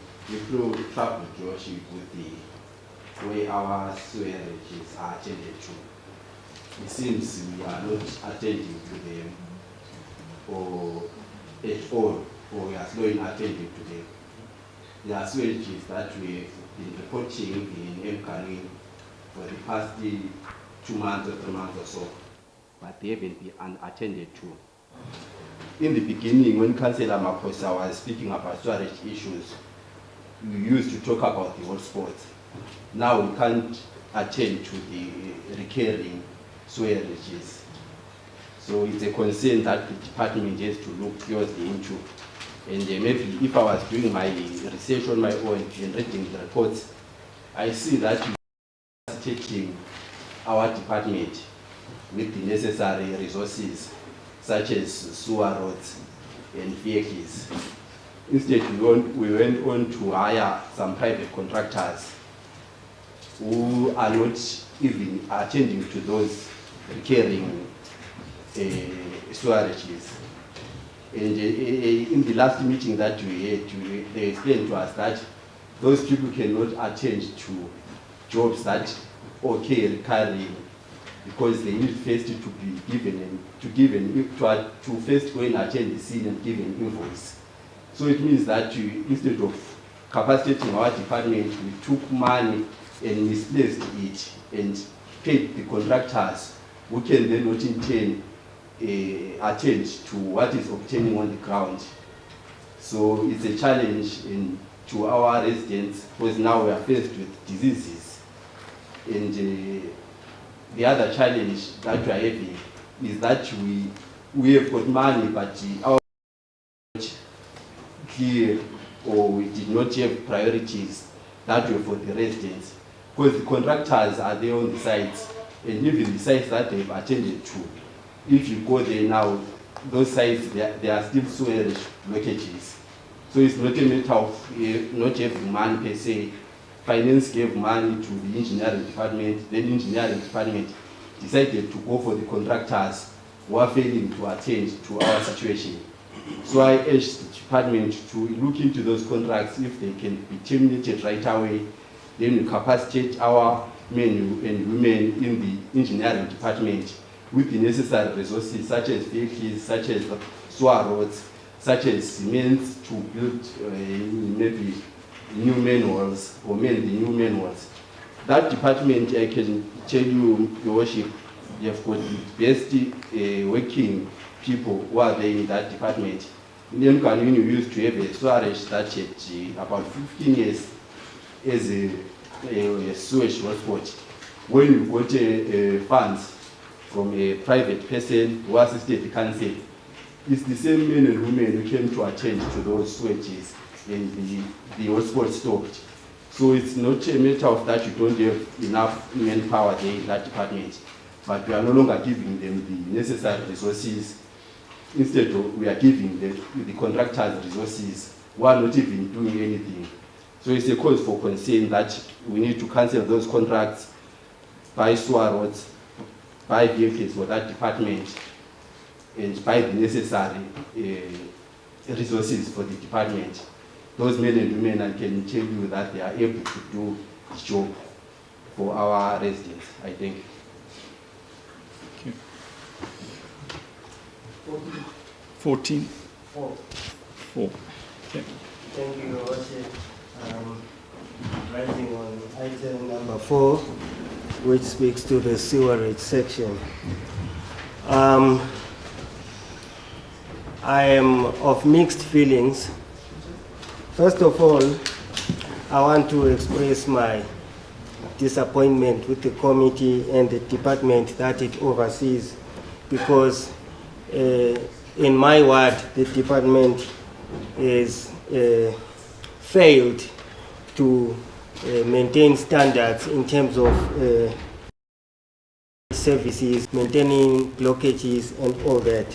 troubled, Your Worship, with the way our sewages are attended to. It seems we are not attending to them or at all, or we are slow in attending to them. There are sewages that we have been reporting in Mkani for the past 2 months or 3 months or so, but they haven't been unattended to. In the beginning, when Councillor Makosa was speaking about storage issues, we used to talk about the hotspots. Now we can't attend to the recurring sewages. So it's a concern that the department has to look closely into. And maybe if I was doing my research on my own and reading the reports, I see that we are taking our department with the necessary resources, such as sewer roads and vehicles. Instead, we went on to hire some private contractors who are not even attending to those recurring sewages. And in the last meeting that we had, they explained to us that those people cannot attend to jobs that recurring, because they need first to be given to first go and attend the scene and give an invoice. So it means that instead of capacitating our department, we took money and misplaced it and paid the contractors who can then not in turn attend to what is obtaining on the ground. So it's a challenge to our residents, because now we are faced with diseases. And the other challenge that we are having is that we have got money, but our clear, or we did not have priorities that were for the residents, because the contractors are there on the sites, and even the sites that they've attended to, if you go there now, those sites, there are still sewage blockages. So it's not a matter of not having money per se. Finance gave money to the engineering department, then the engineering department decided to go for the contractors who are failing to attend to our situation. So I urge the department to look into those contracts. If they can be terminated right away, then we capacitate our men and women in the engineering department with the necessary resources, such as vehicles, such as sewer roads, such as cement to build maybe new manholes or mend the new manholes. That department, I can tell you, Your Worship, they have got the best working people who are there in that department. In Mkani, we used to have a sewerage that had about 15 years as a sewage hotspot. When we got funds from a private person who assisted the council, it's the same men and women who came to attend to those sewages, and the hotspot stopped. So it's not a matter of that you don't have enough manpower there in that department, but we are no longer giving them the necessary resources. Instead, we are giving the contractors resources who are not even doing anything. So it's a cause for concern that we need to cancel those contracts, buy sewer roads, buy vehicles for that department, and buy the necessary resources for the department. Those men and women, I can tell you that they are able to do the job for our residents, I think. Okay. 14. 4. Okay. Thank you, Your Worship. Rising on item number 4, which speaks to the sewerage section. I am of mixed feelings. First of all, I want to express my disappointment with the committee and the department that it oversees, because in my ward, the department is failed to maintain standards in terms of services, maintaining blockages and all that.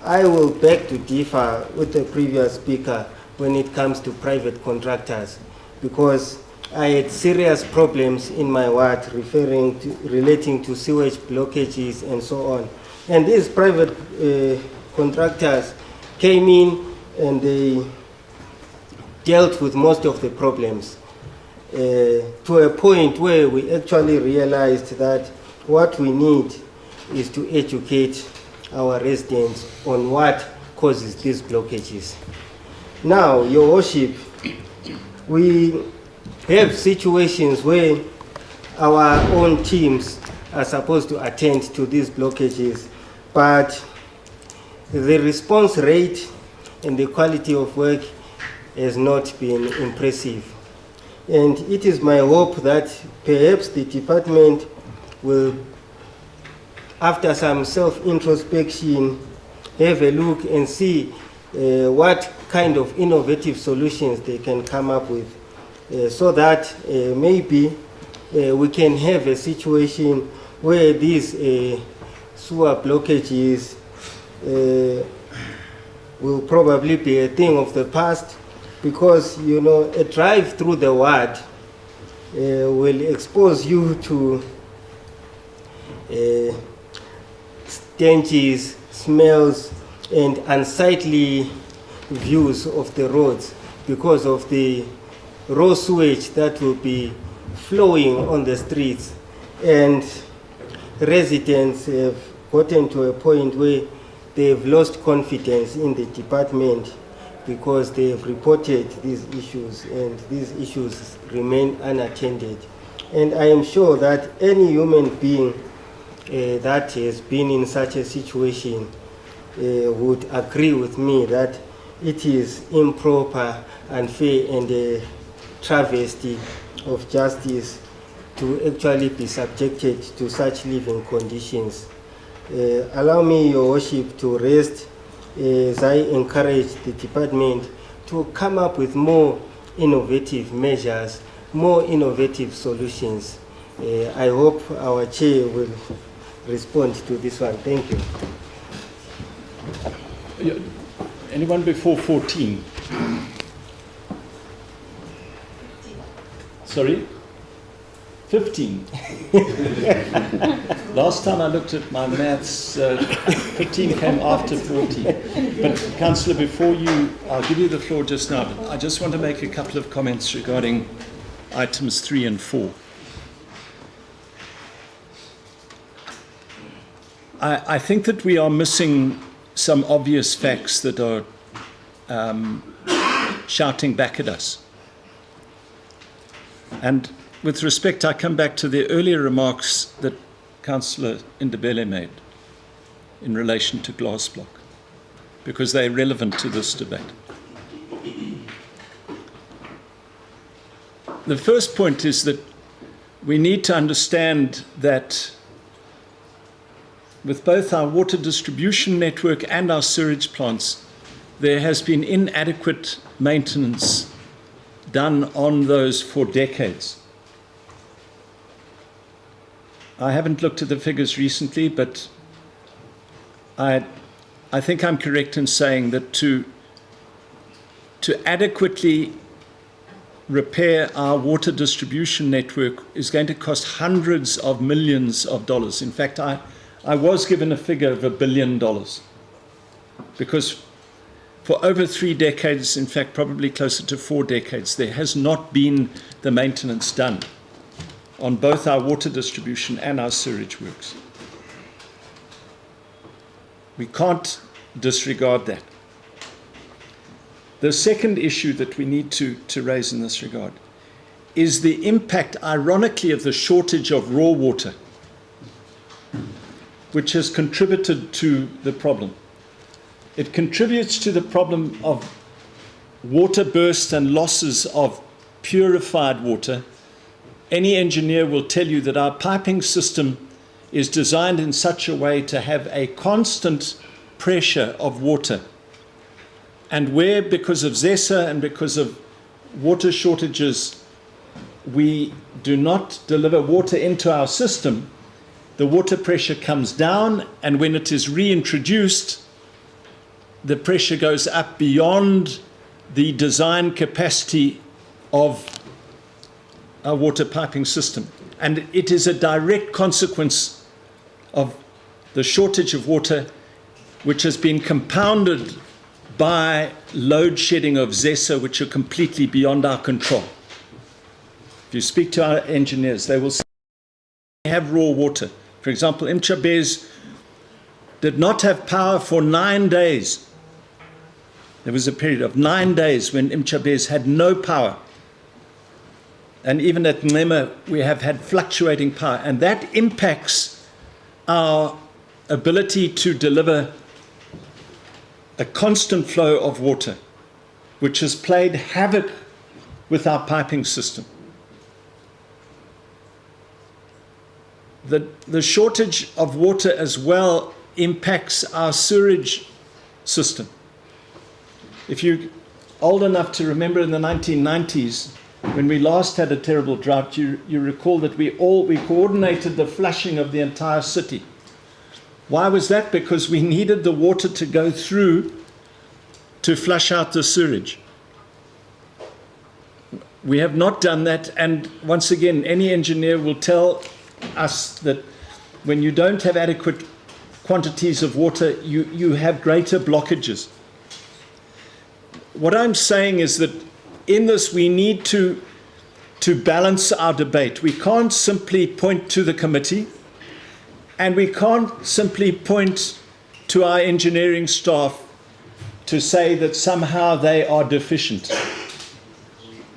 I will beg to differ with the previous speaker when it comes to private contractors, because I had serious problems in my ward relating to sewage blockages and so on. And these private contractors came in and they dealt with most of the problems to a point where we actually realized that what we need is to educate our residents on what causes these blockages. Now, Your Worship, we have situations where our own teams are supposed to attend to these blockages, but the response rate and the quality of work has not been impressive. And it is my hope that perhaps the department will, after some self-introspection, have a look and see what kind of innovative solutions they can come up with, so that maybe we can have a situation where these sewer blockages will probably be a thing of the past, because, you know, a drive through the ward will expose you to stenches, smells, and unsightly views of the roads because of the raw sewage that will be flowing on the streets. And residents have gotten to a point where they've lost confidence in the department because they have reported these issues, and these issues remain unattended. And I am sure that any human being that has been in such a situation would agree with me that it is improper, unfair, and a travesty of justice to actually be subjected to such living conditions. Allow me, Your Worship, to rest as I encourage the department to come up with more innovative measures, more innovative solutions. I hope our chair will respond to this one. Thank you. Anyone before 14? Sorry? 15. Last time I looked at my maths, 15 came after 14. But Councillor, before you, I'll give you the floor just now, but I just want to make a couple of comments regarding items 3 and 4. I think that we are missing some obvious facts that are shouting back at us. And with respect, I come back to the earlier remarks that Councillor Indebele made in relation to glass block, because they're relevant to this debate. The first point is that we need to understand that with both our water distribution network and our sewage plants, there has been inadequate maintenance done on those for decades. I haven't looked at the figures recently, but I think I'm correct in saying that to adequately repair our water distribution network is going to cost hundreds of millions of dollars. In fact, I was given a figure of $1 billion, because for over 3 decades, in fact, probably closer to 4 decades, there has not been the maintenance done on both our water distribution and our sewage works. We can't disregard that. The second issue that we need to raise in this regard is the impact, ironically, of the shortage of raw water, which has contributed to the problem. It contributes to the problem of water bursts and losses of purified water. Any engineer will tell you that our piping system is designed in such a way to have a constant pressure of water. And where, because of ZESA and because of water shortages, we do not deliver water into our system, the water pressure comes down, and when it is reintroduced, the pressure goes up beyond the design capacity of our water piping system. And it is a direct consequence of the shortage of water, which has been compounded by load shedding of ZESA, which are completely beyond our control. If you speak to our engineers, they will say we have raw water. For example, Mchabez did not have power for 9 days. There was a period of 9 days when Mchabez had no power. And even at Nema, we have had fluctuating power. And that impacts our ability to deliver a constant flow of water, which has played havoc with our piping system. The shortage of water as well impacts our sewage system. If you're old enough to remember in the 1990s, when we last had a terrible drought, you recall that we coordinated the flushing of the entire city. Why was that? Because we needed the water to go through to flush out the sewage. We have not done that, and once again, any engineer will tell us that when you don't have adequate quantities of water, you have greater blockages. What I'm saying is that in this we need to balance our debate. We can't simply point to the committee, and we can't simply point to our engineering staff to say that somehow they are deficient.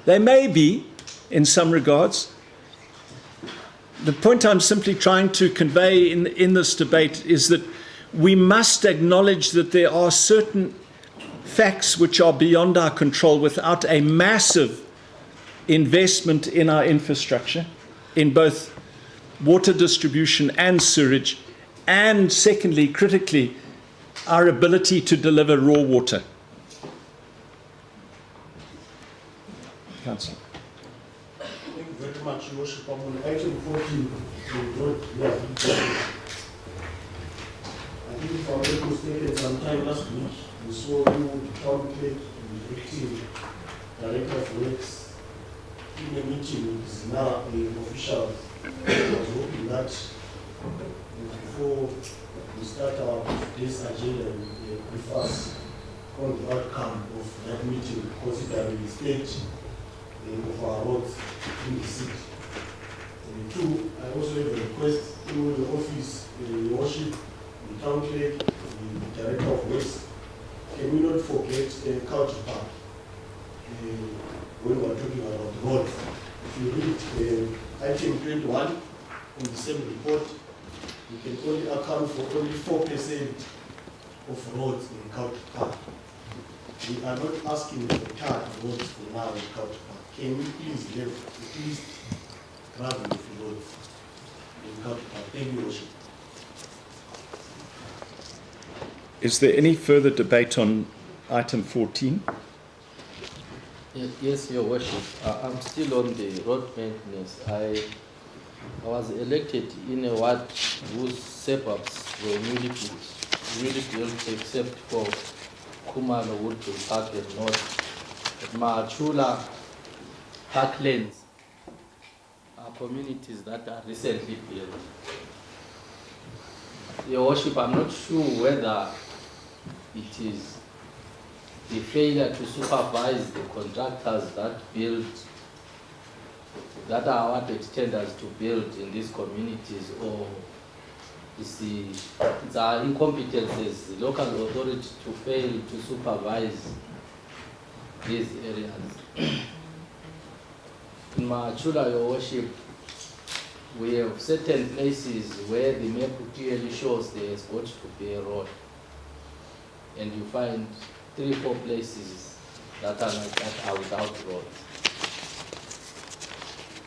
They may be in some regards. The point I'm simply trying to convey in this debate is that we must acknowledge that there are certain facts which are beyond our control without a massive investment in our infrastructure, in both water distribution and sewage, and secondly, critically, our ability to deliver raw water. Councillor. Thank you very much, Your Worship. I'm on item 14. I think if I'm not mistaken, sometime last week, we saw you town clerk and the acting director of works in a meeting with now the officials. I was hoping that before we start our today's agenda, we brief us on the outcome of that meeting, considering the state of our roads in the city. Two, I also have a request through the office, Your Worship, the town clerk, the director of works. Can we not forget the Culture Park when we are talking about the roads? If you read item 21 in the same report, you can only account for only 4% of roads in Culture Park. We are not asking for tar roads for now in Culture Park. Can we please have at least gravel roads in Culture Park? Thank you, Worship. Is there any further debate on item 14? Yes, Your Worship. I'm still on the road maintenance. I was elected in a ward whose suburbs were newly built except for Kumalo, Woodville, Park and North. At Mahachula, Parklands are communities that are recently built. Your Worship, I'm not sure whether it is the failure to supervise the contractors that are awarded tenders to build in these communities, or it's our incompetence as the local authority to fail to supervise these areas. In Mahachula, Your Worship, we have certain places where the map clearly shows there is going to be a road, and you find 3-4 places that are like that are without roads.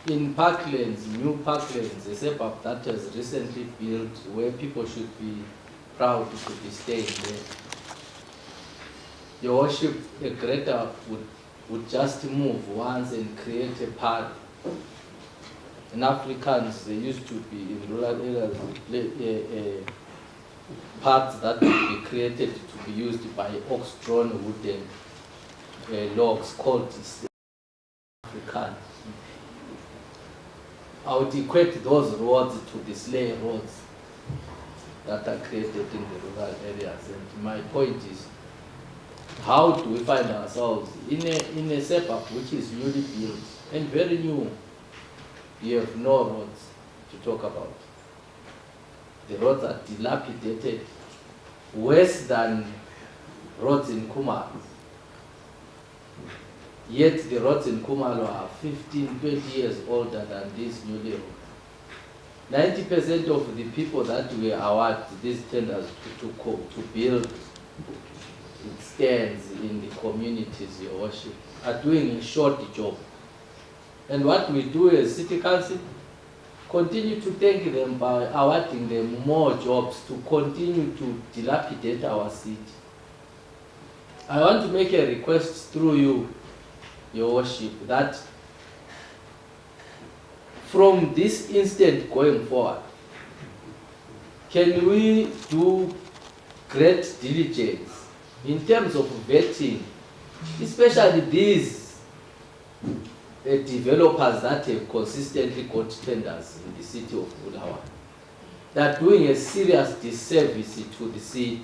In Parklands, new Parklands, a suburb that has recently built where people should be proud to be staying there. Your Worship, a greater would just move once and create a park. In Africans, they used to be in rural areas, parts that would be created to be used by ox-drawn wooden logs called African. I would equate those roads to the sleigh roads that are created in the rural areas. And my point is, how do we find ourselves in a suburb which is newly built and very new? You have no roads to talk about. The roads are dilapidated, worse than roads in Kumalo. Yet the roads in Kumalo are 15, 20 years older than these newly roads. 90% of the people that we award these tenders to build stands in the communities, Your Worship, are doing a short job. And what we do as City Council, continue to thank them by awarding them more jobs to continue to dilapidate our city. I want to make a request through you, Your Worship, that from this instant going forward, can we do great diligence in terms of vetting, especially these developers that have consistently got tenders in the city of Bulawayo? They are doing a serious disservice to the city.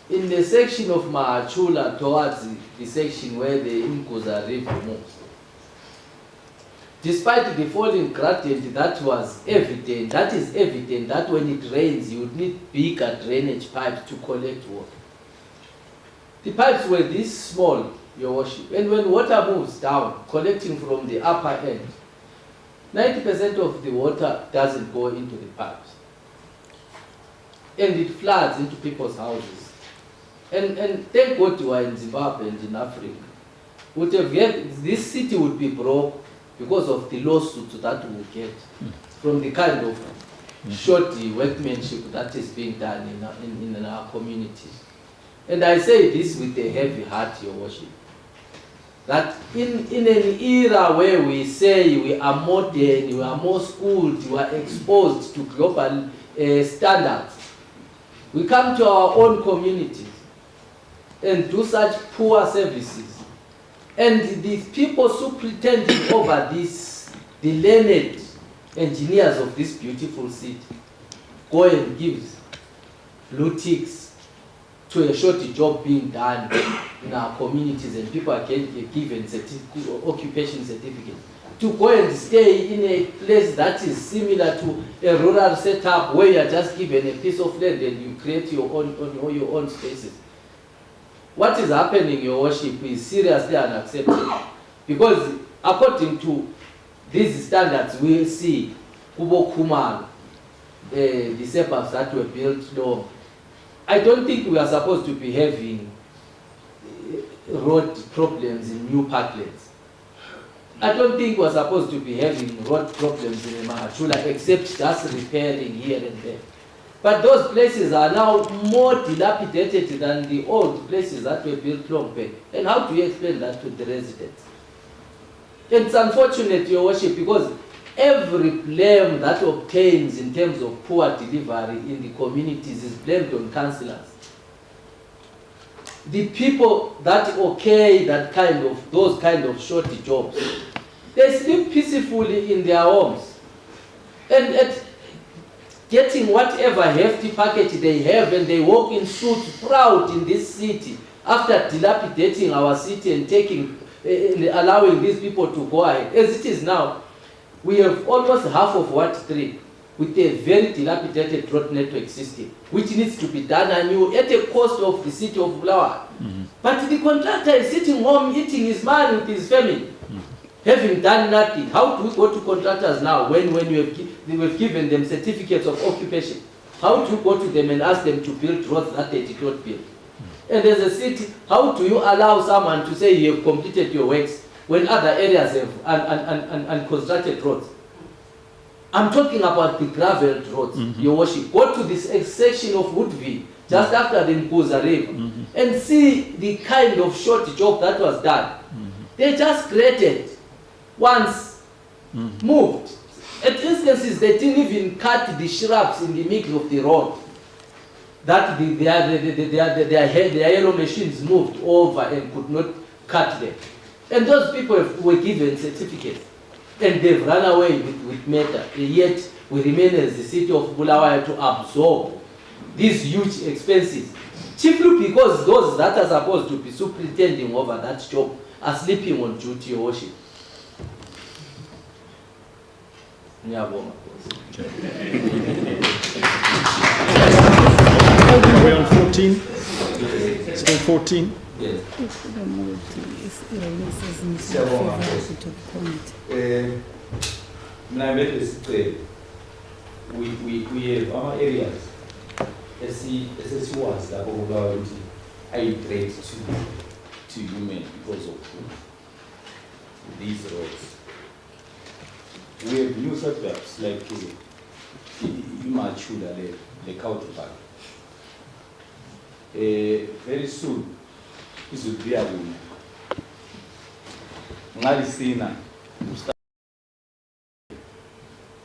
In the section of Mahachula towards the section where the Imkuza River moves, despite the falling gradient that was evident, that is evident that when it rains you would need bigger drainage pipes to collect water. The pipes were this small, Your Worship, and when water moves down, collecting from the upper end, 90% of the water doesn't go into the pipes. And it floods into people's houses. And thank God you are in Zimbabwe and in Africa. This city would be broke because of the lawsuits that we get from the kind of shoddy workmanship that is being done in our communities. And I say this with a heavy heart, Your Worship, that in an era where we say we are modern, we are more schooled, we are exposed to global standards, we come to our own communities and do such poor services. And the people superintending over this, the learned engineers of this beautiful city, go and give blue ticks to a short job being done in our communities, and people are getting given occupation certificates to go and stay in a place that is similar to a rural setup where you are just given a piece of land and you create your own spaces. What is happening, Your Worship, is seriously unacceptable, because according to these standards we see Kubo Kumalo, the suburbs that were built long, I don't think we are supposed to be having road problems in new parklands. I don't think we are supposed to be having road problems in Mahachula except just repairing here and there. But those places are now more dilapidated than the old places that were built long back. And how do you explain that to the residents? And it's unfortunate, Your Worship, because every blame that obtains in terms of poor delivery in the communities is blamed on councillors. The people that those kind of shorty jobs, they sleep peacefully in their homes. And at getting whatever hefty package they have, and they walk in suits proud in this city after dilapidating our city and allowing these people to go ahead. As it is now, we have almost half of Ward 3 with a very dilapidated road network system, which needs to be done anew at a cost of the city of Bulawayo. But the contractor is sitting home eating his money with his family, having done nothing. How do we go to contractors now when we've given them certificates of occupation? How do you go to them and ask them to build roads that they did not build? And as a city, how do you allow someone to say you have completed your works when other areas have unconstructed roads? I'm talking about the gravel roads, Your Worship. Go to this section of Woodville, just after the Mkuza River, and see the kind of short job that was done. They just created, once moved. At instances, they didn't even cut the shrubs in the middle of the road. That their yellow machines moved over and could not cut them. And those people were given certificates. And they've run away with matter. And yet, we remain as the city of Bulawayo to absorb these huge expenses Chiefly because those that are supposed to be superintending over that job are sleeping on duty, Your Worship. Ngiyabonga. Are we on 14? Still 14? Yes. We have our areas SSUs that go I trade to human because of these roads. We have new suburbs like Imachula, the Country Park. Very soon, this will be a winner. Ngalisina,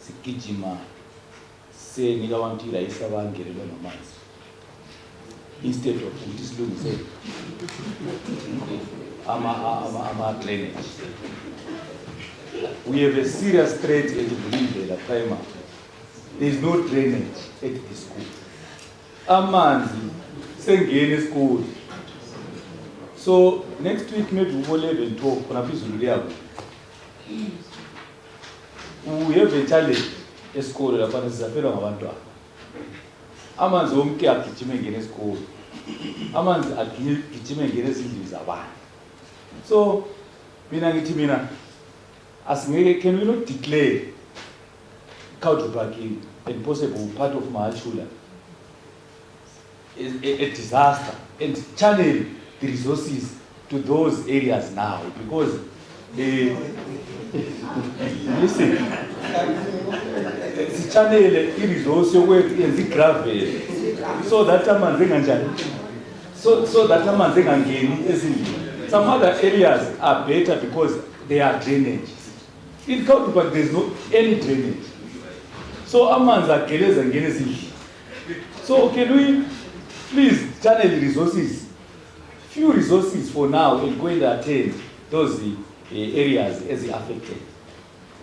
Sikijima, say Nilawantila Isavangere Lonamas. Instead of this loom, say, I'm a drainage. We have a serious threat at the Prima. There is no drainage at the school. Amanzi, Sengene school. So next week maybe we will have a talk on a piece of reality. We have a challenge at school that is a fellow of Andra. Amanzi home care kitchen again school. Amanzi a kitchen again is a one. So, Minangitimina. As can we not declare couch parking a possible part of Mahachula is a disaster and channel the resources to those areas now because listen, the channel is also where the gravel so that some other areas are better because they are drainage. In Country Park, there is no any drainage. So Amans are Keles and Genesi. So can we please channel resources, few resources for now and going to attend those areas as affected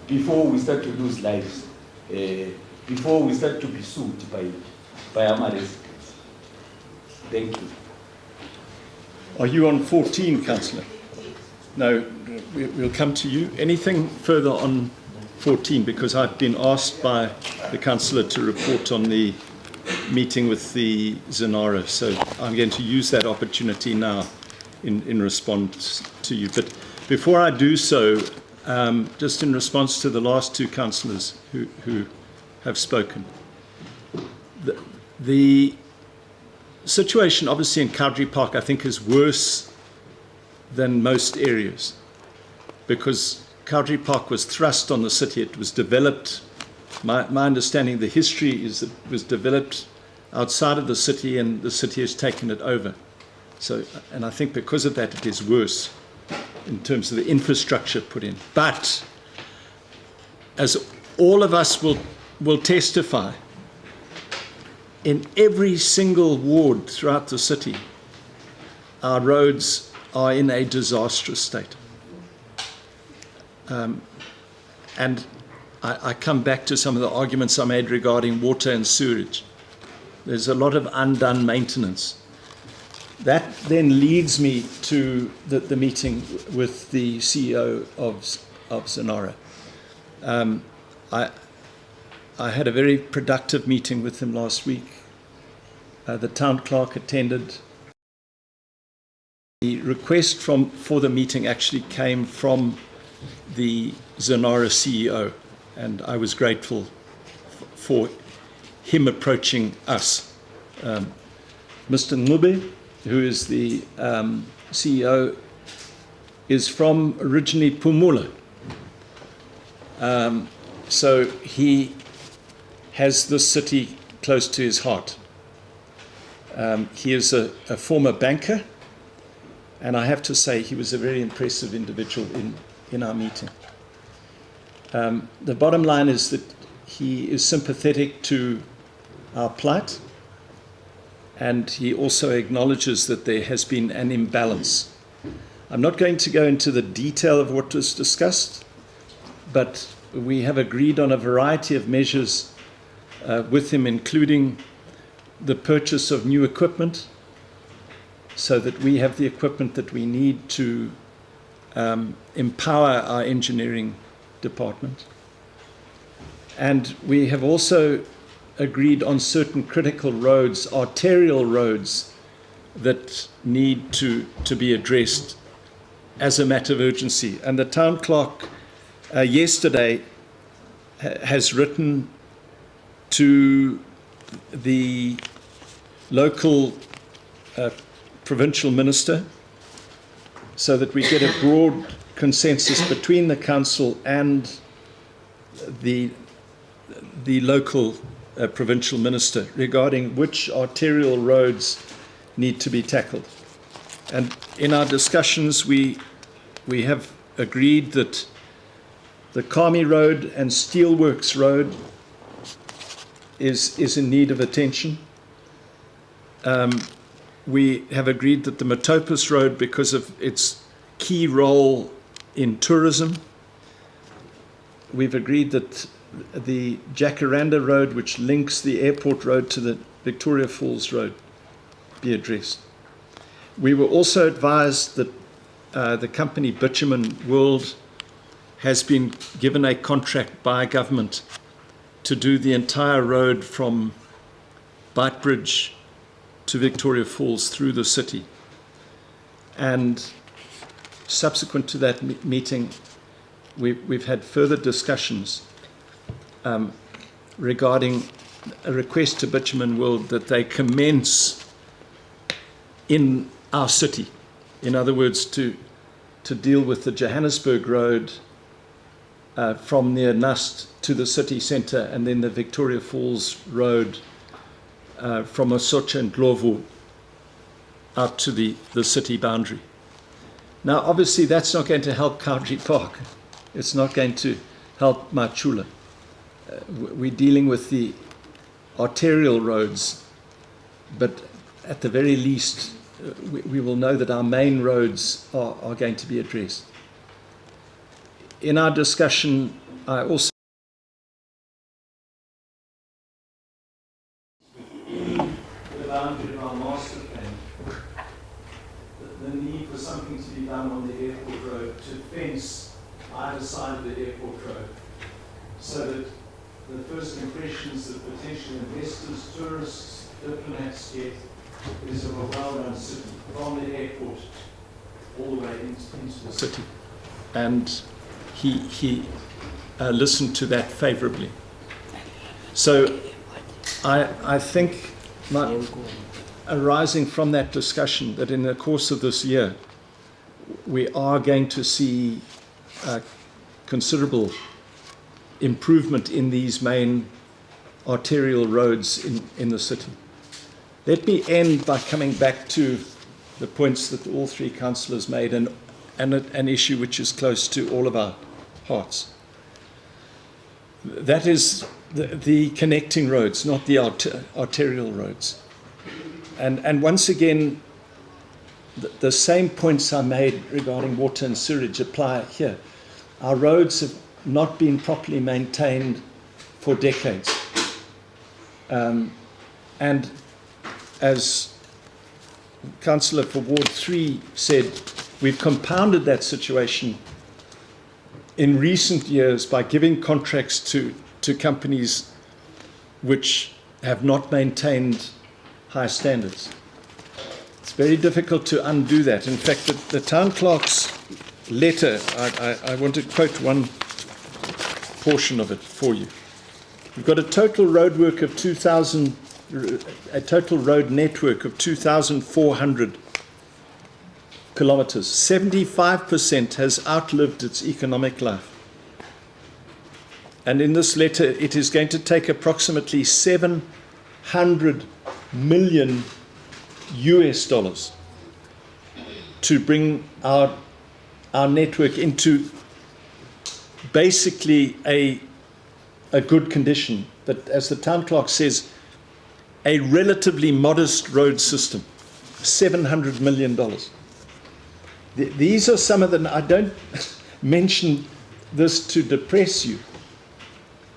before we start to lose lives, before we start to be sued by our residents. Thank you. Are you on 14, Councillor? No, we'll come to you. Anything further on 14? Because I've been asked by the Councillor to report on the meeting with the Zanara. So I'm going to use that opportunity now in response to you. But before I do so, just in response to the last two councillors who have spoken, the situation obviously in Country Park I think is worse than most areas because Country Park was thrust on the city. It was developed, my understanding, the history is that it was developed outside of the city and the city has taken it over. So, and I think because of that it is worse in terms of the infrastructure put in. But as all of us will testify, in every single ward throughout the city, our roads are in a disastrous state. And I come back to some of the arguments I made regarding water and sewerage. There's a lot of undone maintenance. That then leads me to the meeting with the CEO of Zanara. I had a very productive meeting with him last week. The town clerk attended. The request for the meeting actually came from the Zanara CEO, and I was grateful for him approaching us. Mr. Ngube, who is the CEO, is from originally Pumula. So he has this city close to his heart. He is a former banker, and I have to say he was a very impressive individual in our meeting. The bottom line is that he is sympathetic to our plight, and he also acknowledges that there has been an imbalance. I'm not going to go into the detail of what was discussed, but we have agreed on a variety of measures with him, including the purchase of new equipment, so that we have the equipment that we need to empower our engineering department. And we have also agreed on certain critical roads, arterial roads, that need to be addressed as a matter of urgency. And the town clerk yesterday has written to the local provincial minister so that we get a broad consensus between the council and the local provincial minister regarding which arterial roads need to be tackled. And in our discussions, we have agreed that the Kami Road and Steelworks Road is in need of attention. We have agreed that the Matopus Road, because of its key role in tourism, we've agreed that the Jacaranda Road, which links the airport road to the Victoria Falls Road, be addressed. We were also advised that the company Bitumen World has been given a contract by government to do the entire road from Beitbridge to Victoria Falls through the city. And subsequent to that meeting, we've had further discussions regarding a request to Bitumen World that they commence in our city. In other words, to deal with the Johannesburg Road from near Nust to the city centre, and then the Victoria Falls Road from Osocha and Glovu out to the city boundary. Now, obviously, that's not going to help Cowdrey Park. It's not going to help Machula. We're dealing with the arterial roads, but at the very least, we will know that our main roads are going to be addressed. In our discussion, I also the boundary of our master plan, the need for something to be done on the airport road to fence either side of the airport road, so that the first impressions that potential investors, tourists, diplomats get is of a well-run city from the airport all the way into the city. And he listened to that favorably. So I think arising from that discussion that in the course of this year we are going to see considerable improvement in these main arterial roads in the city. Let me end by coming back to the points that all three councillors made, and an issue which is close to all of our hearts. That is the connecting roads, not the arterial roads. And once again, the same points I made regarding water and sewage apply here. Our roads have not been properly maintained for decades. And as Councillor for Ward 3 said, we've compounded that situation in recent years by giving contracts to companies which have not maintained high standards. It's very difficult to undo that. In fact, the town clerk's letter, I want to quote one portion of it for you. We've got a total road network of 2,400 kilometers. 75% has outlived its economic life. And in this letter, it is going to take approximately $700 million to bring our network into basically a good condition. But as the town clerk says, a relatively modest road system. $700 million. These are some of the, I don't mention this to depress you,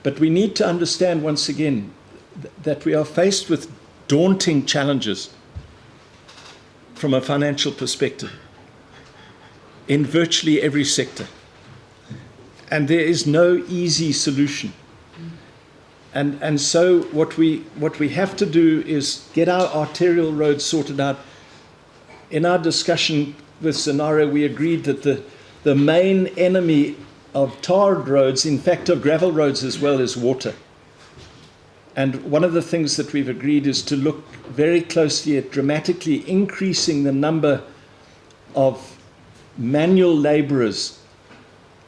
but we need to understand once again that we are faced with daunting challenges. from a financial perspective in virtually every sector. And there is no easy solution. And so what we have to do is get our arterial roads sorted out. In our discussion with Scenario, we agreed that the main enemy of tarred roads, in fact of gravel roads as well, is water. And one of the things that we've agreed is to look very closely at dramatically increasing the number of manual laborers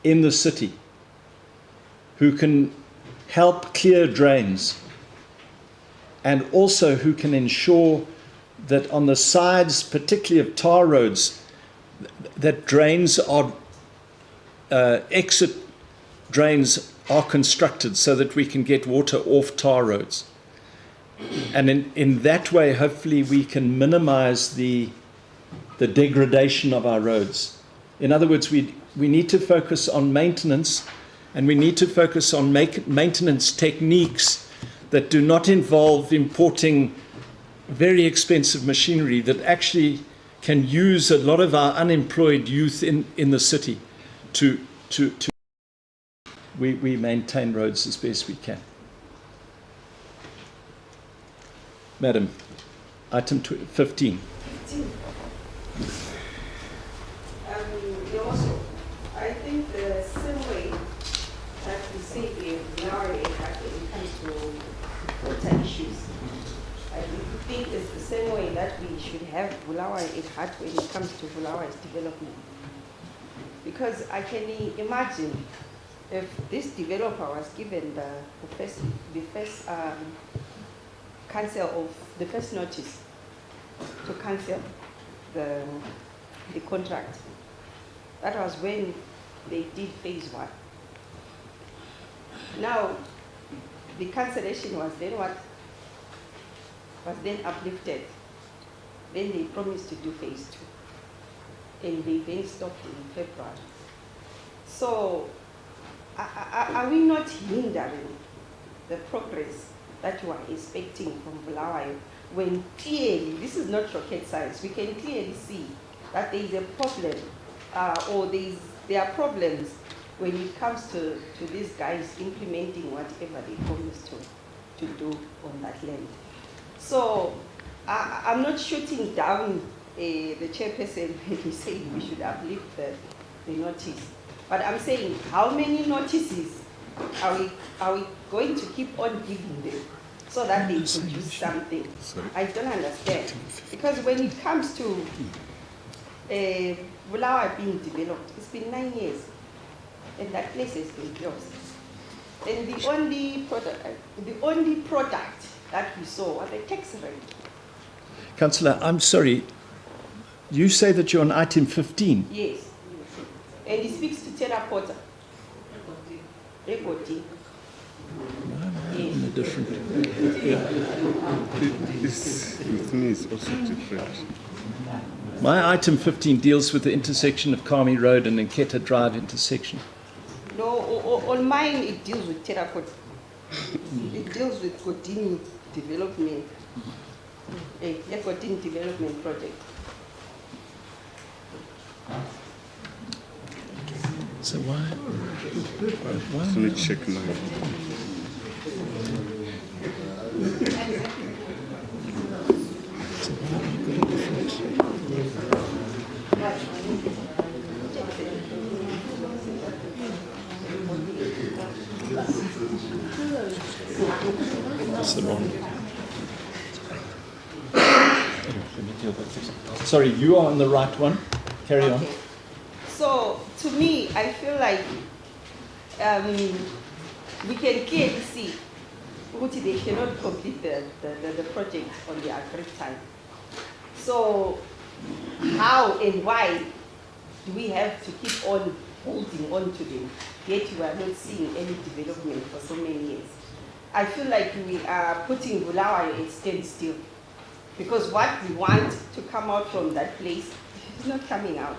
in the city who can help clear drains, and also who can ensure that on the sides, particularly of tar roads, that drains are, exit drains are constructed so that we can get water off tar roads. And in that way, hopefully we can minimize the degradation of our roads. In other words, we need to focus on maintenance, and we need to focus on maintenance techniques that do not involve importing very expensive machinery that actually can use a lot of our unemployed youth in the city to we maintain roads as best we can. Madam, item 15. I think the same way that we see in Bulawayo when it comes to water issues, I think it's the same way that we should have Bulawayo when it comes to Bulawayo's development. Because I can imagine if this developer was given the first notice to cancel the contract. That was when they did phase 1. Now, the cancellation was then what? Was then uplifted. Then they promised to do phase 2. And they then stopped in February. So, are we not hindering the progress that you are expecting from Bulawayo when clearly, this is not rocket science, we can clearly see that there is a problem or there are problems when it comes to these guys implementing whatever they promised to do on that land. So I'm not shooting down the chairperson when he's saying we should uplift the notice. But I'm saying, how many notices are we going to keep on giving them so that they produce something? I don't understand. Because when it comes to Bulawayo being developed, it's been 9 years, and that place has been closed. And the only product that we saw was the tax rate. Councillor, I'm sorry. You say that you're on item 15. Yes. And he speaks to Terra Porter. Rekoti. Yes. In a different. This with me is also different. My item 15 deals with the intersection of Kami Road and Nketa Drive intersection. No, on mine it deals with Terra Porter. It deals with Kotini development. A Kotini development project. So why? Let me check now. That's the wrong. Sorry, you are on the right one. Carry on. So, to me, I feel like we can clearly see that they cannot complete the project on the agreed time. So, how and why do we have to keep on holding on to them, yet we are not seeing any development for so many years? I feel like we are putting Bulawayo at standstill, because what we want to come out from that place is not coming out.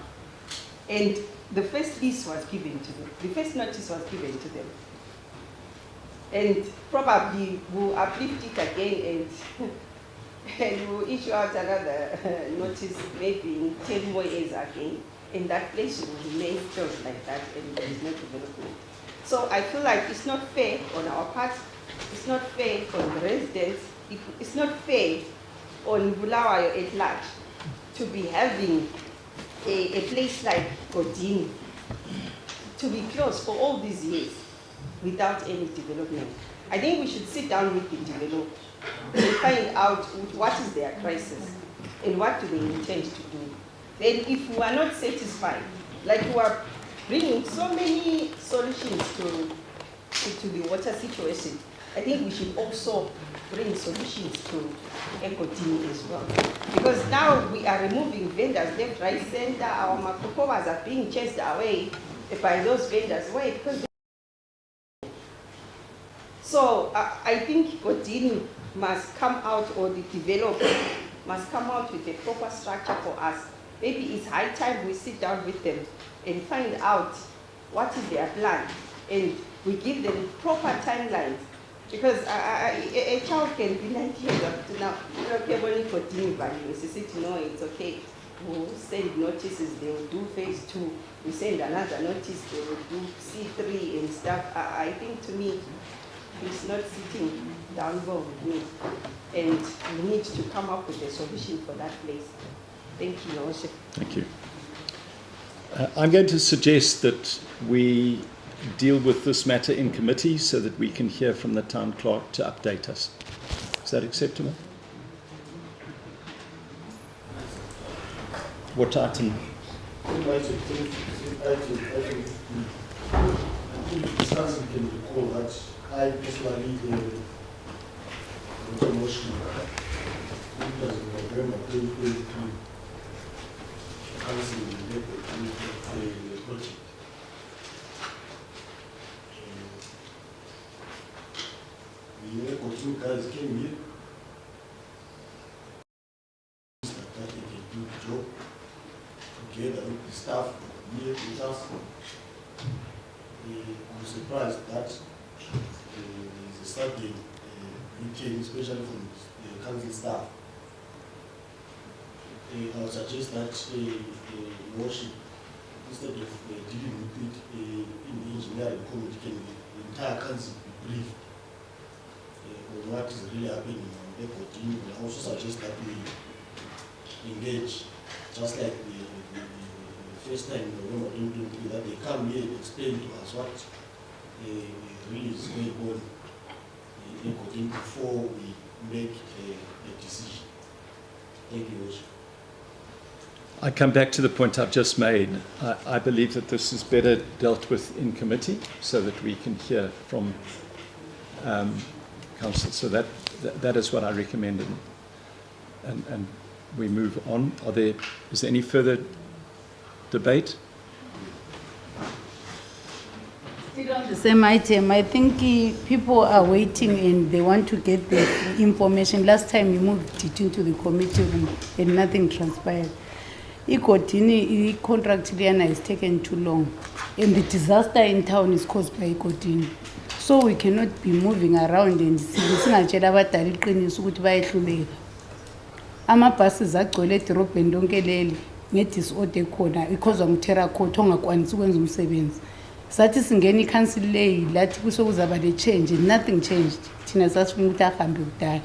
And the first lease was given to them. The first notice was given to them. And probably we'll uplift it again and and we'll issue out another notice maybe in 10 more years again, and that place will remain closed like that, and there is no development. So I feel like it's not fair on our part, it's not fair for the residents, it's not fair on Bulawayo at large to be having a place like Godini to be closed for all these years without any development. I think we should sit down with the developer and find out what is their crisis and what do they intend to do. Then if we are not satisfied, like we are bringing so many solutions to the water situation, I think we should also bring solutions to Eco-Team as well. Because now we are removing vendors left, right, center, our makokovas are being chased away by those vendors. Why? Because so I think Godini must come out, or the developer must come out with a proper structure for us. Maybe it's high time we sit down with them and find out what is their plan, and we give them proper timelines. Because a child can be 9 years up to now, only for Godini value. She said, no, it's okay. We'll send notices, they will do phase 2. We send another notice, they will do C3 and stuff. I think to me, it's not sitting down well with me. And we need to come up with a solution for that place. Thank you, Your Worship. Thank you. I'm going to suggest that we deal with this matter in committee so that we can hear from the town clerk to update us. Is that acceptable? What item? I think discussing can recall that I personally wrote a motion in November 2023 cancelling the project. The Eco-Team guys came here that they can do the job together with the staff here with us. I'm surprised that there is a Saturday meeting, especially from the council staff. I would suggest that worship, instead of dealing with it in the engineering committee, can the entire council be briefed on what is really happening on the Eco-Team. I also suggest that we engage, just like the first time in November 2023, that they come here and explain to us what really is going on in Eco-Team before we make a decision. Thank you, Worship. I come back to the point I've just made. I believe that this is better dealt with in committee so that we can hear from council. So that is what I recommended. And we move on. Is there any further debate? Still on the same item, I think people are waiting and they want to get the information. Last time you moved it into the committee room and nothing transpired. Godini contract is taken too long, and the disaster in town is caused by Godini. So we cannot be moving around and singatshela abadala iqiniso ukuthi bayehluleka. Amabhasi agcwele edorobheni lonke leli ngedisorder khona ikhozwa nguTerracotta ongakwanisi ukwenza umsebenzi. Sathi singena i-council leyi lathi kusokuzaba le-change, nothing changed. Thina sasifuna ukuthi ahambe kudala.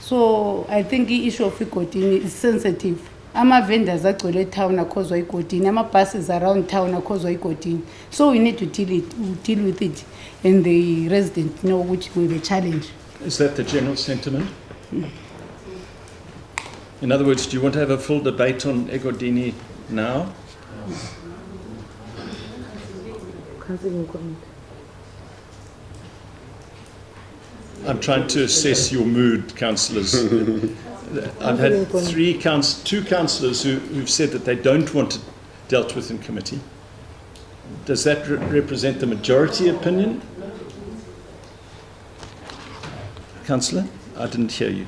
So I think the issue of Godini is sensitive. Ama-vendors agcwele town akhozwa iGodini, ama-buses around town akhozwa iGodini. So we need to deal with it, and the residents know which will be a challenge. Is that the general sentiment? In other words, do you want to have a full debate on Egodini now? I'm trying to assess your mood, councillors. I've had two councillors who've said that they don't want it dealt with in committee. Does that represent the majority opinion? Councillor, I didn't hear you.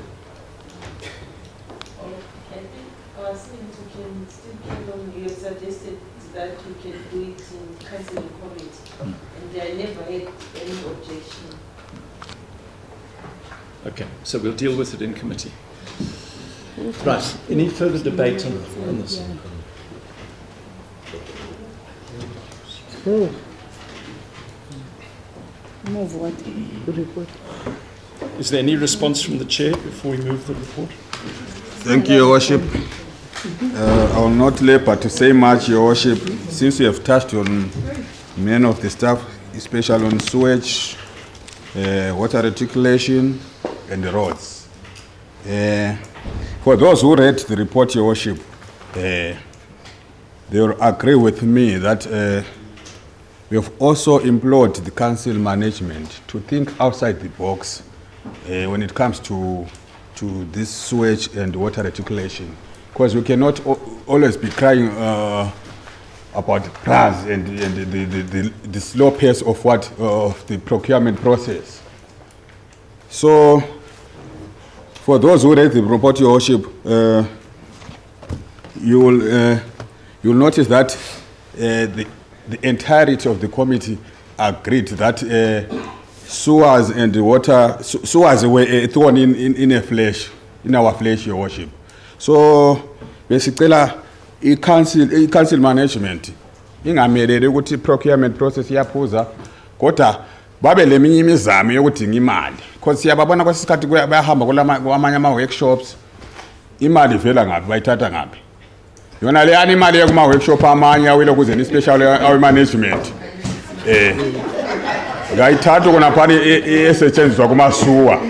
You suggested that you can do it in council committee, and I never had any objection. Okay, so we'll deal with it in committee. Right, any further debate on this? Move what? The report. Is there any response from the chair before we move the report? Thank you, Your Worship. I will not labor to say much, Your Worship, since you have touched on many of the stuff, especially on sewage, water reticulation, and the roads. For those who read the report, Your Worship, they will agree with me that we have also implored the council management to think outside the box when it comes to this sewage and water reticulation, because we cannot always be crying about price and the slow pace of the procurement process. So, for those who read the report, Your Worship, you'll notice that the entirety of the committee agreed that sewers and water, sewers were thrown in our flesh, Your Worship. So basically, council management ingamelele ukuthi procurement process yaphuza, kodwa babe leminye imizamo yokudinga imali, because siyababona kwesikhathi bayahamba kwamanye ama-workshops, imali ivela ngaphi, bayithatha ngaphi? Yona leyani imali yakuma-workshop amanye awile kuze ni-special awe-management ngayithatha khonaphana esetshenziswa kumasuwa.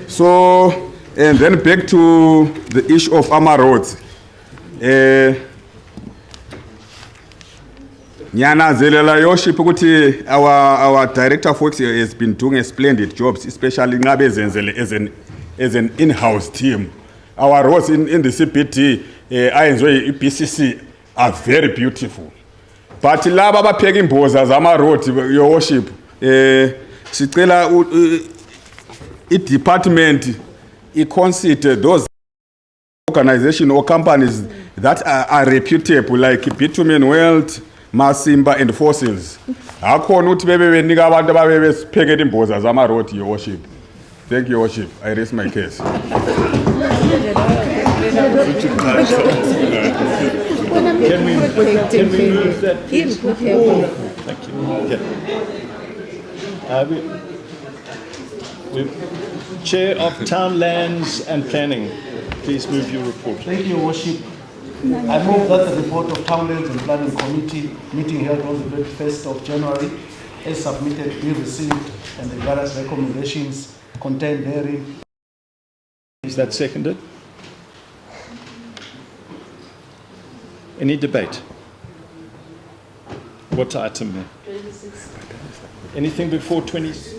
So, and then back to the issue of our roads. Ngiyananzelela Your Worship ukuthi our director of works has been doing a splendid job, especially ngabe ezenzele as an in-house team. Our roads in the CPT, I enjoy BCC, are very beautiful. But laba abapheka imboza zama-road, Your Worship, sicela i-department consider those organizations or companies that are reputable, like Bitumen World, Masimba, and Fossils. Akhona ukuthi bebe benika abantu ababe besiphekela imboza zama-road, Your Worship. Thank you, Your Worship. I raise my case. Can we move that, please? Thank you. Okay. Chair of Town Lands and Planning, please move your report. Thank you, Your Worship. I move that the report of Town Lands and Planning Committee meeting held on the 21st of January as submitted be received and the various recommendations contained therein. Is that seconded? Any debate? What item there? 26. Anything before 26?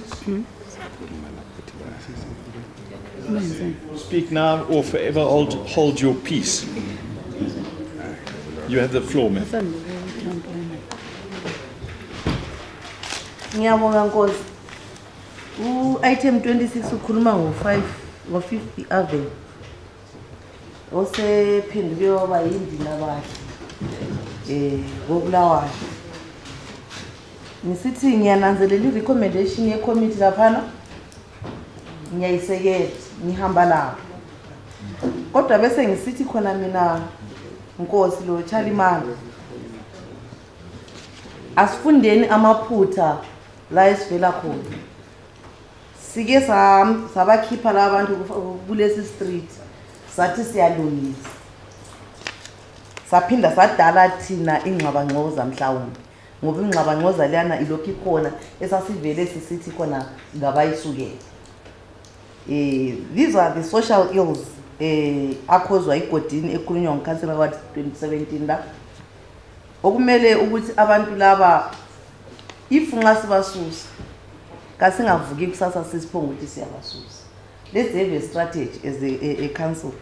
Speak now or forever hold your peace. You have the floor, ma'am. Ngiyabonga Nkosi. Item 26 ukhuluma ngo-50 Avenue. Osephinde kuyoba yindina bahle koBulawayo. Ngisithi ngiyananzelela i-recommendation ye-committee laphana. Ngiyayisekela, ngihamba lapho. Kodwa bese ngisithi khona mina Nkosi lo Chalimani. Asifundeni amaphutha la esivela khona. Sike sabakhipha la abantu kulesi street. Sathi siyalungisa. Saphinda sadala thina ingxabangxoza mhlawumbe. Ngoba ingxabangxoza leyana ilokhu ikhona esasivele sisithi khona ngabayisukela. These are the social ills akhozwa igodini ekhulunywa ngokhansela ka 2017 la. Okumele ukuthi abantu laba if ngasibasusa kasingavuki kusasa sisiphonga ukuthi siyabasusa. Let's have a strategy as a council.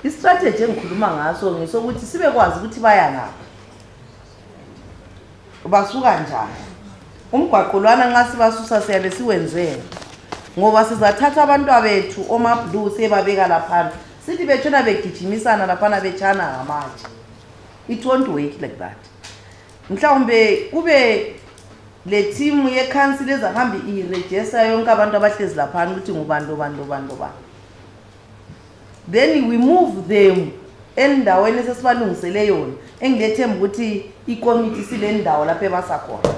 I-strategy engikhuluma ngaso ngesokuthi sibe kwazi ukuthi baya ngaphi. Basuka njani? Umgwaqolwana nxa sibasusa siyabe siwenzele. Ngoba sizathatha abantu abethu omablu sebabeka lapha. Sithi betshona begijimisana lapha betshana ngamatshe. It won't work like that. Mhlawumbe kube le team ye-council ezahambe irejista yonke abantu abahlezi laphana ukuthi ngubani ubani ubani ubani. Then we move them endaweni esesibalungisele yona engilethemba ukuthi ikomiti sile ndawo lapho ebasakhona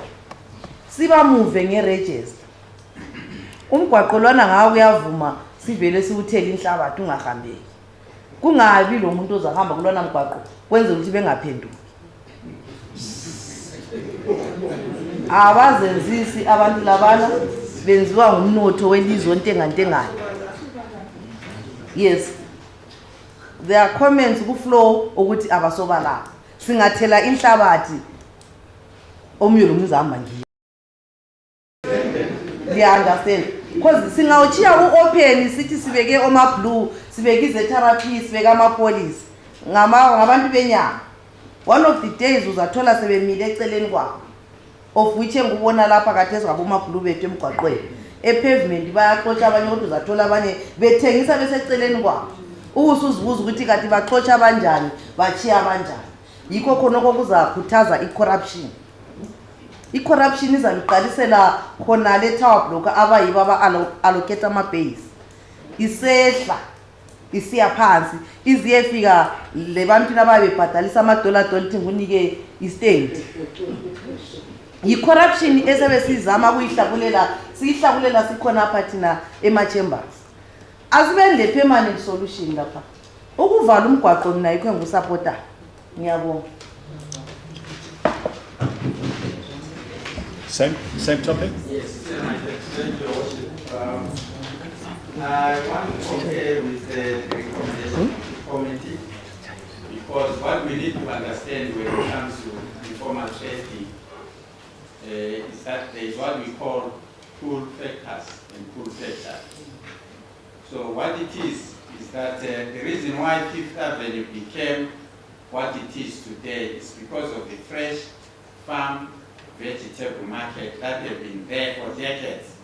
sibamuve ngeregister. Umgwaqo lwana ngawo kuyavuma sivele siwuthele inhlabathi ungahambeki. Kungabi lo muntu ozahamba kulona mgwaqo kwenze ukuthi bengaphenduki. Abazenzisi abantu labana benziwa ngumnotho welizwe ntengantengana. Yes. There are comments ku flow ukuthi abasobala. Singathela inhlabathi omyolo mzamba ngiyo. They understand. Because singawuchiya u-open sithi sibeke oma blue, sibeke izetherapy, sibeke ama-police. Ngabantu benyama. One of the days uzathola sebemile eceleni kwabo. Of which engubona lapha kathesi ngaboma blue bethu emgwaqweni. E-pavement bayaxotsha abanye kodwa uzathola abanye bethengisa beseceleni kwabo. Usuzibuza ukuthi kanti baxotsha abanjani, bachiya abanjani. Yikho khona okuzakhuthaza i-corruption. I-corruption izaluqalisela khona le tower block abayibo aba-allocate ama-base. Isehla, isiya phansi, iziyefika le bantwini ababebhadalisa ama-dollar ngunike i-state. Yi-corruption esebe sizama ukuyihlakulela, siyihlakulela sikhona apha thina ema-chambers. Asibe le permanent solution lapha. Ukuvala umgwaqo mina yikho engusupporter. Ngiyabonga. Same topic? Yes, thank you, Worship. I want to compare with the recommendation of the committee because what we need to understand when it comes to informal safety is that there is what we call pull factors and pull factors. So what it is that the reason why Fifth Avenue became what it is today is because of the fresh farm vegetable market that have been there for decades.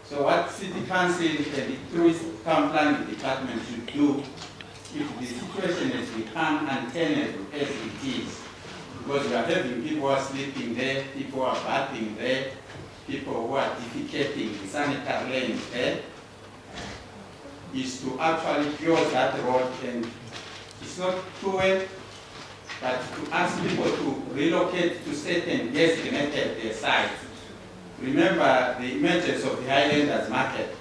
So what City Council and the Tourist Town Planning Department should do if the situation has become untenable as it is, because we are having people who are sleeping there, people who are bathing there, people who are defecating in sanitary lanes there, is to actually close that road, and it's not cruel, but to ask people to relocate to certain designated sites. Remember the emergence of the Highlanders market.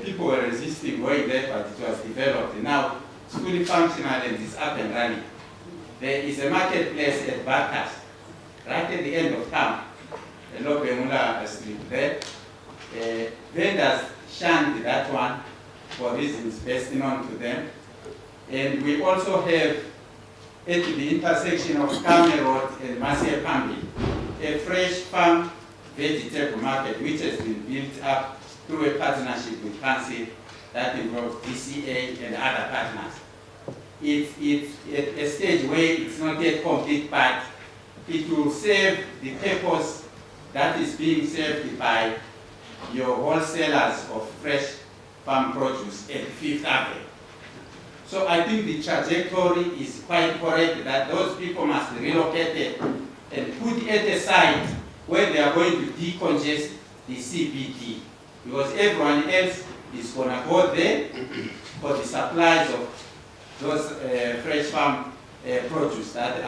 People were resisting going there, but it was developed. Now it's fully functional and it's up and running. There is a marketplace at Bakas, right at the end of town. The Lobemula Street there. Vendors shunned that one for reasons best known to them. And we also have at the intersection of Kame Road and Masia Pambi, a fresh farm vegetable market which has been built up through a partnership with Council that involves DCA and other partners. It's at a stage where it's not yet complete, but it will serve the purpose that is being served by your wholesalers of fresh farm produce at Fifth Avenue. So I think the trajectory is quite correct that those people must be relocated and put at a site where they are going to decongest the CBD, because everyone else is going to go there for the supplies of those fresh farm produce that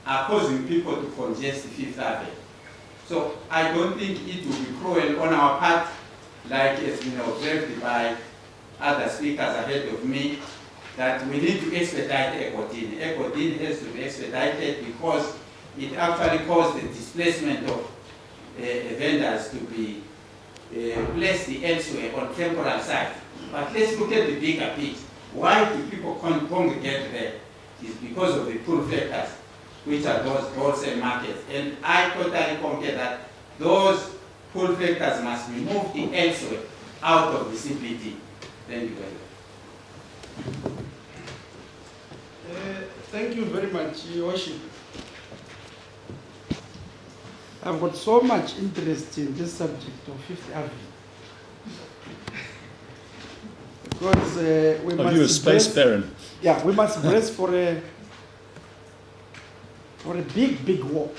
are causing people to congest the Fifth Avenue. So I don't think it will be cruel on our part, like has been observed by other speakers ahead of me, that we need to expedite Ecodin. Ecodin has to be expedited because it actually caused the displacement of vendors to be placed elsewhere on temporary sites. But let's look at the bigger picture. Why do people congregate there? It's because of the pull factors, which are those wholesale markets. And I totally concur that those pull factors must be moved elsewhere, out of the CBD. Thank you very much. Thank you very much, Your Worship. I've got so much interest in this subject of Fifth Avenue. Because we must... you a space baron? Yeah, we must brace for a big, big war.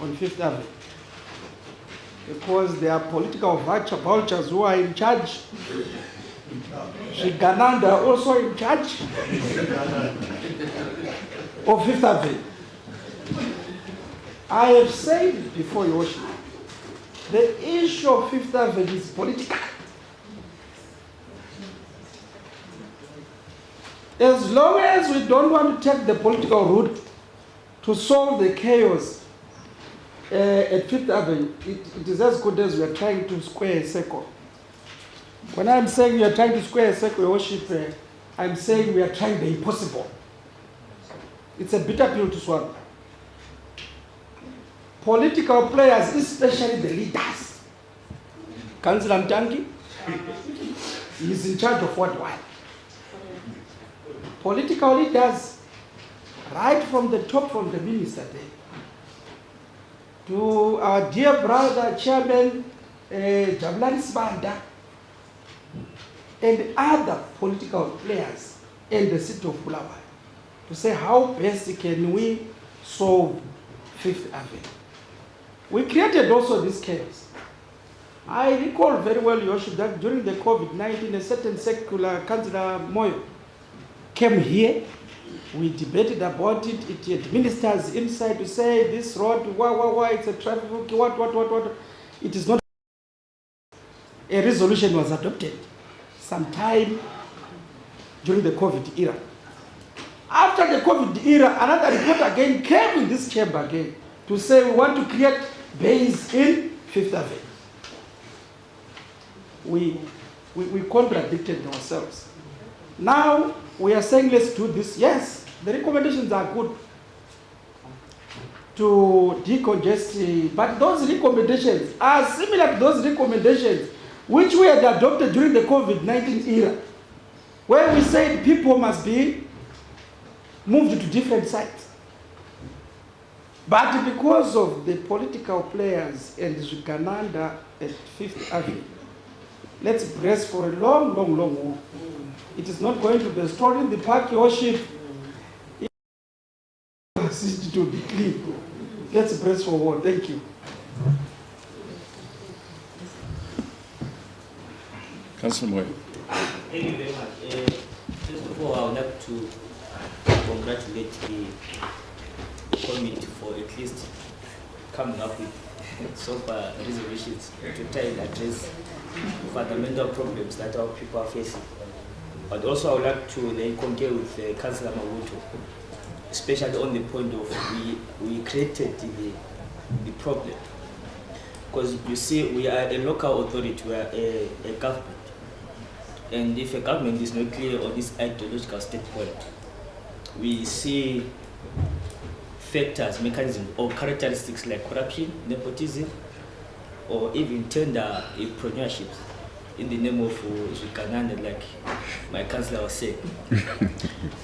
on Fifth Avenue. Because there are political vultures who are in charge. Shigananda also in charge of Fifth Avenue. I have said before, Your Worship, the issue of Fifth Avenue is political. As long as we don't want to take the political route to solve the chaos at Fifth Avenue, it is as good as we are trying to square a circle. When I'm saying we are trying to square a circle, Your Worship, I'm saying we are trying the impossible. It's a bitter pill to swallow. Political players, especially the leaders, Councillor Mtangi is in charge of what why. Political leaders, right from the top, from the minister there, to our dear brother, Chairman Jabulani Sibanda, and other political players in the city of Bulawayo, to say how best can we solve Fifth Avenue. We created also this chaos. I recall very well, Your Worship, that during the COVID-19, a certain secular Councillor Moyo came here, we debated about it, it had ministers inside to say this road, why, it's a traffic, what. It is not. A resolution was adopted sometime during the COVID era. After the COVID era, another report again came in this chamber again to say we want to create base in Fifth Avenue. We contradicted ourselves. Now we are saying let's do this. Yes, the recommendations are good to decongest, but those recommendations are similar to those recommendations which we had adopted during the COVID-19 era, where we said people must be moved to different sites. But because of the political players and Zigananda at Fifth Avenue, let's brace for a long war. It is not going to be a story in the park, Your Worship. It to be clean. Let's brace for war. Thank you. Councillor Moyo. Thank you very much. First of all, I would like to congratulate the committee for at least coming up with sober resolutions to try and address fundamental problems that our people are facing. But also I would like to then concur with Councillor Mabuto, especially on the point of we created the problem. Because you see, we are a local authority, we are a government. And if a government is not clear on this ideological standpoint, we see factors, mechanisms, or characteristics like corruption, nepotism, or even tender entrepreneurships in the name of Zigananda, like my councillor was saying.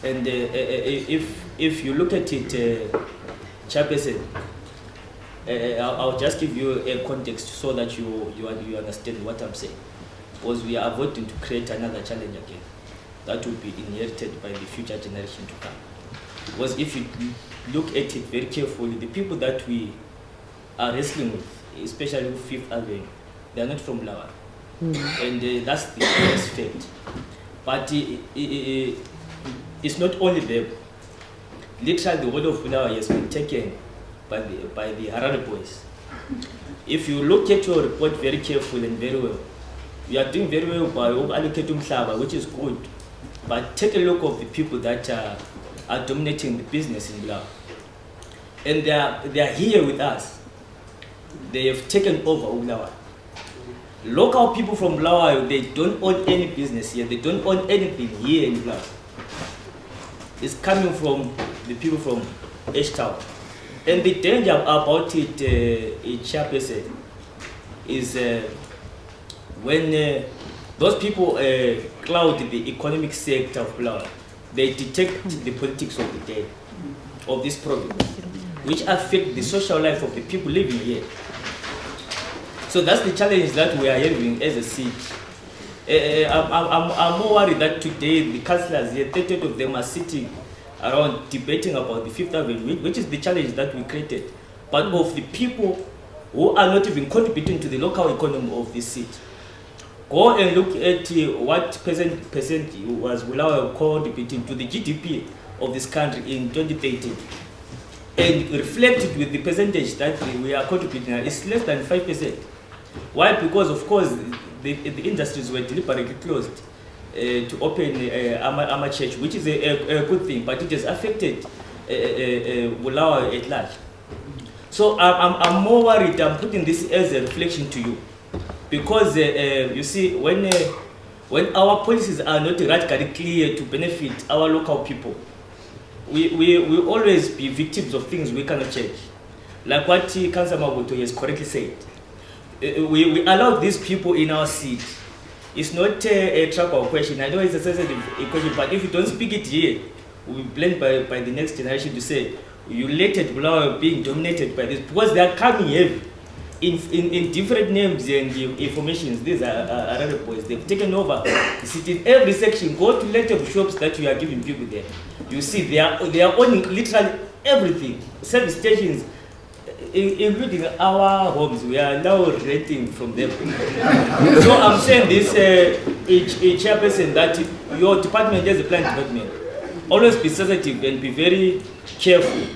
And if you look at it, Chairperson, I'll just give you a context so that you understand what I'm saying. Because we are avoiding to create another challenge again that will be inherited by the future generation to come. Because if you look at it very carefully, the people that we are wrestling with, especially with Fifth Avenue, they are not from Bulawayo. And that's the first fact. But it's not only them. Literally, the whole of Bulawayo has been taken by the Harare boys. If you look at your report very carefully and very well, we are doing very well by allocating Mhlaba, which is good. But take a look of the people that are dominating the business in Bulawayo. And they are here with us. They have taken over Bulawayo. Local people from Bulawayo, they don't own any business here. They don't own anything here in Bulawayo. It's coming from the people from H-Town. And the danger about it, Chairperson, is when those people cloud the economic sector of Bulawayo, they detect the politics of the day, of this problem, which affect the social life of the people living here. So that's the challenge that we are having as a city. I'm more worried that today the councillors here, 30 of them are sitting around debating about the Fifth Avenue, which is the challenge that we created but of the people who are not even contributing to the local economy of this city. Go and look at what percent was Bulawayo contributing to the GDP of this country in 2013, and reflect it with the percentage that we are contributing. It's less than 5%. Why? Because of course the industries were deliberately closed to open Ama Church, which is a good thing, but it has affected Bulawayo at large. So I'm more worried. I'm putting this as a reflection to you, because you see, when our policies are not radically clear to benefit our local people, we always be victims of things we cannot change. Like what Councillor Mabuto has correctly said, we allow these people in our seat. It's not a trap or question. I know it's a sensitive question, but if you don't speak it here, we'll be blamed by the next generation to say you let Bulawayo being dominated by this, because they are coming heavy in different names and informations. These are Arab boys. They've taken over the city in every section. Go to letter shops that you are giving people there. You see, they are owning literally everything. Service stations, including our homes, we are now renting from them. So I'm saying this, chairperson, that your department as a planning department, always be sensitive and be very careful.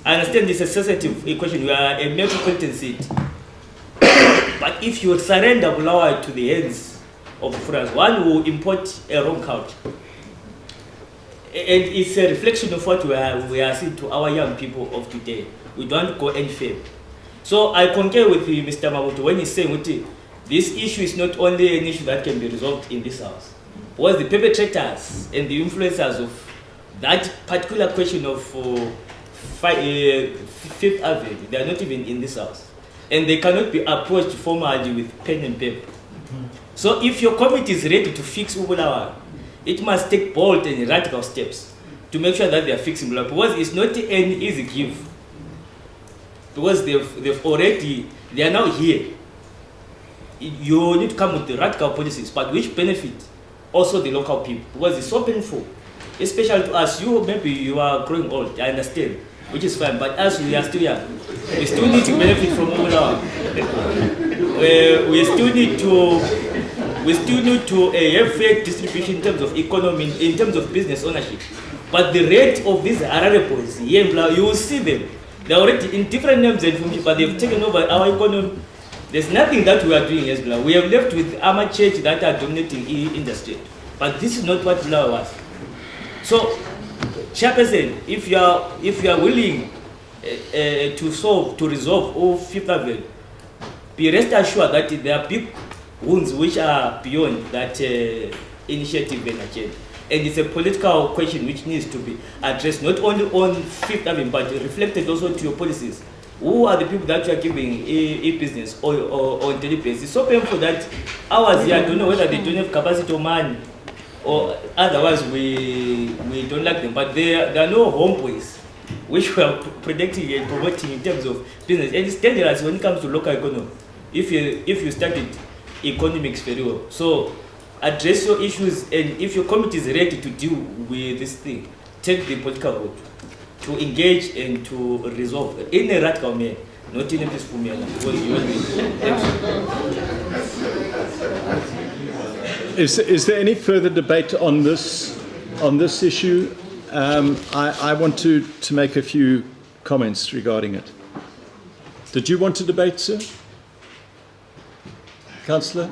I understand this is a sensitive question. We are a metropolitan city. But if you surrender Bulawayo to the hands of France, one will import a wrong culture. And it's a reflection of what we are seeing to our young people of today. We don't go any further. So I concur with Mr. Mabuto when he's saying this issue is not only an issue that can be resolved in this house. Because the perpetrators and the influencers of that particular question of Fifth Avenue, they are not even in this house. And they cannot be approached formally with pen and paper. So if your committee is ready to fix Bulawayo, it must take bold and radical steps to make sure that they are fixing Bulawayo, because it's not an easy give. Because they are now here. You need to come with the radical policies, but which benefit also the local people, because it's so painful, especially to us. Maybe you are growing old, I understand, which is fine, but us, we are still young. We still need to benefit from Bulawayo. We still need to have fair distribution in terms of economy, in terms of business ownership. But the rate of these Arab boys here in Bulawayo, you will see them. They are already in different names and functions, but they've taken over our economy. There's nothing that we are doing as Bulawayo. We have left with Ama Church that are dominating industry. But this is not what Bulawayo was. So, Chairperson, if you are willing to resolve all Fifth Avenue, be rest assured that there are big wounds which are beyond that initiative and agenda. And it's a political question which needs to be addressed not only on Fifth Avenue, but reflected also to your policies. Who are the people that you are giving a business or on daily basis? It's so painful that ours here, I don't know whether they don't have capacity or money, or otherwise we don't like them. But there are no homeboys which we are protecting and promoting in terms of business. And it's dangerous when it comes to local economy. If you studied economics very well. So address your issues, and if your committee is ready to deal with this thing, take the political vote to engage and to resolve in a radical manner, not in a peaceful manner. Is there any further debate on this issue? I want to make a few comments regarding it. Did you want to debate, sir? Councillor?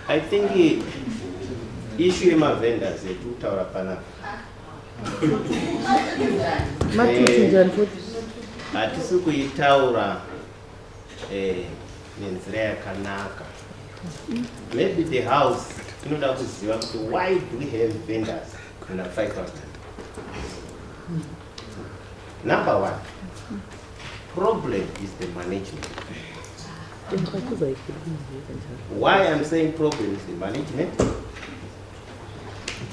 I think the issue of vendors is too tough. Atisi kuitaura nenzira yakanaka. Maybe the house inoda kuziva kuti why do we have vendors under 5,000? Number one, problem is the management. Why I'm saying problem is the management?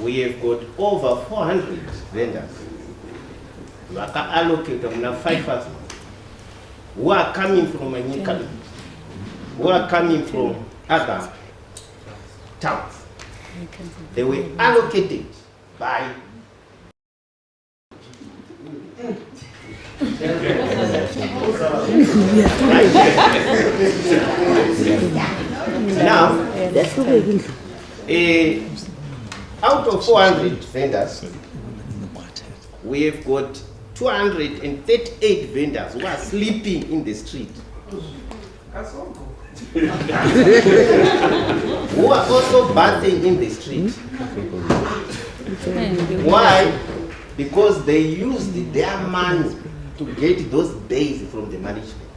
we have got over 400 vendors. Allocate now 5,000 who are coming from Anyika, who are coming from other towns. They were allocated by now, out of 400 vendors, we have got 238 vendors who are sleeping in the street. Who are also bathing in the street. Why? Because they used their money to get those days from the management.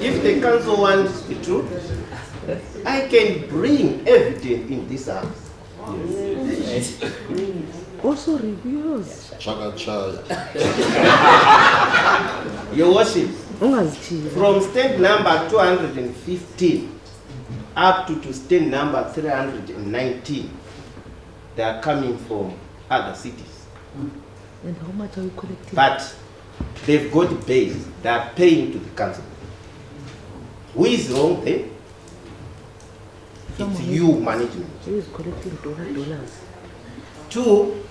If the council wants the truth, I can bring evidence in this house. Yes. Also reviews. Your Worship, from stand number 215 up to stand number 319, they are coming from other cities. And how much are you collecting? But they've got base, they are paying to the council. Who is wrong there? It's you, management. Who is collecting dollars? Two,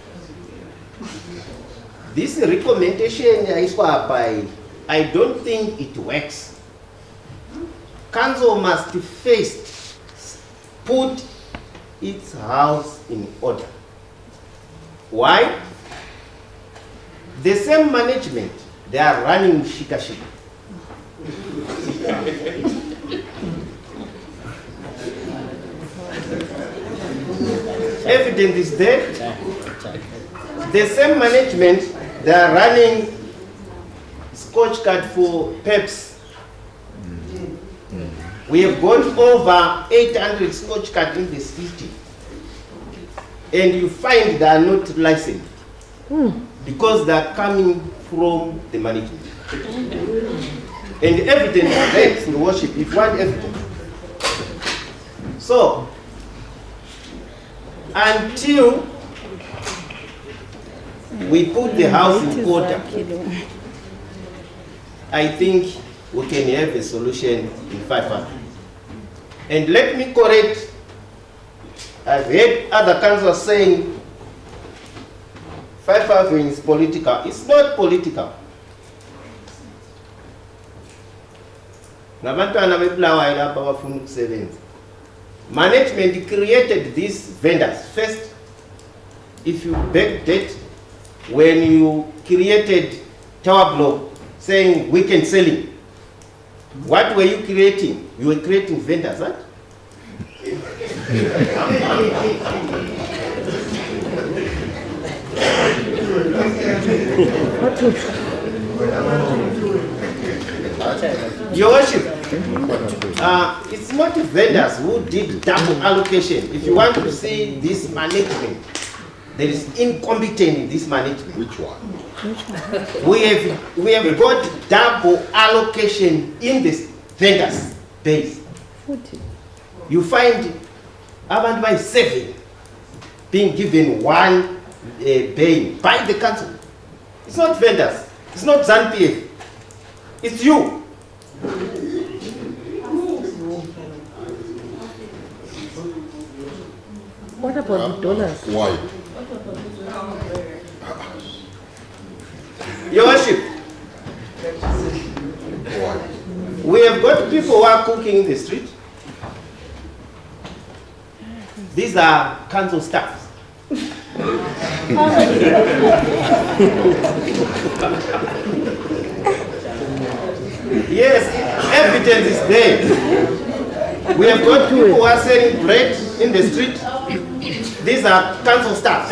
this recommendation is by, I don't think it works. Council must first put its house in order. Why? The same management, they are running shika. Evidence is there. The same management, they are running Scotch card for PEPs. We have got over 800 Scotch cards in the city. And you find they are not licensed because they are coming from the management. And the evidence is there in the worship, if you want evidence. So, until we put the house in order, I think we can have a solution in 500. And let me correct, I've heard other councillors saying 500 is political. It's not political. Management created these vendors. First, if you backdate, when you created Tower Block saying weekend selling, what were you creating? You were creating vendors, right? Your Worship, it's not vendors who did double allocation. If you want to see this management, there is incompetence in this management. Which one? We have got double allocation in this vendors base. You find about by 7 being given one bay by the council. It's not vendors. It's not ZANPF. It's you. What about the dollars? Why? Your Worship, we have got people who are cooking in the street. These are council staff. Yes, evidence is there. We have got people who are selling bread in the street. These are council staff.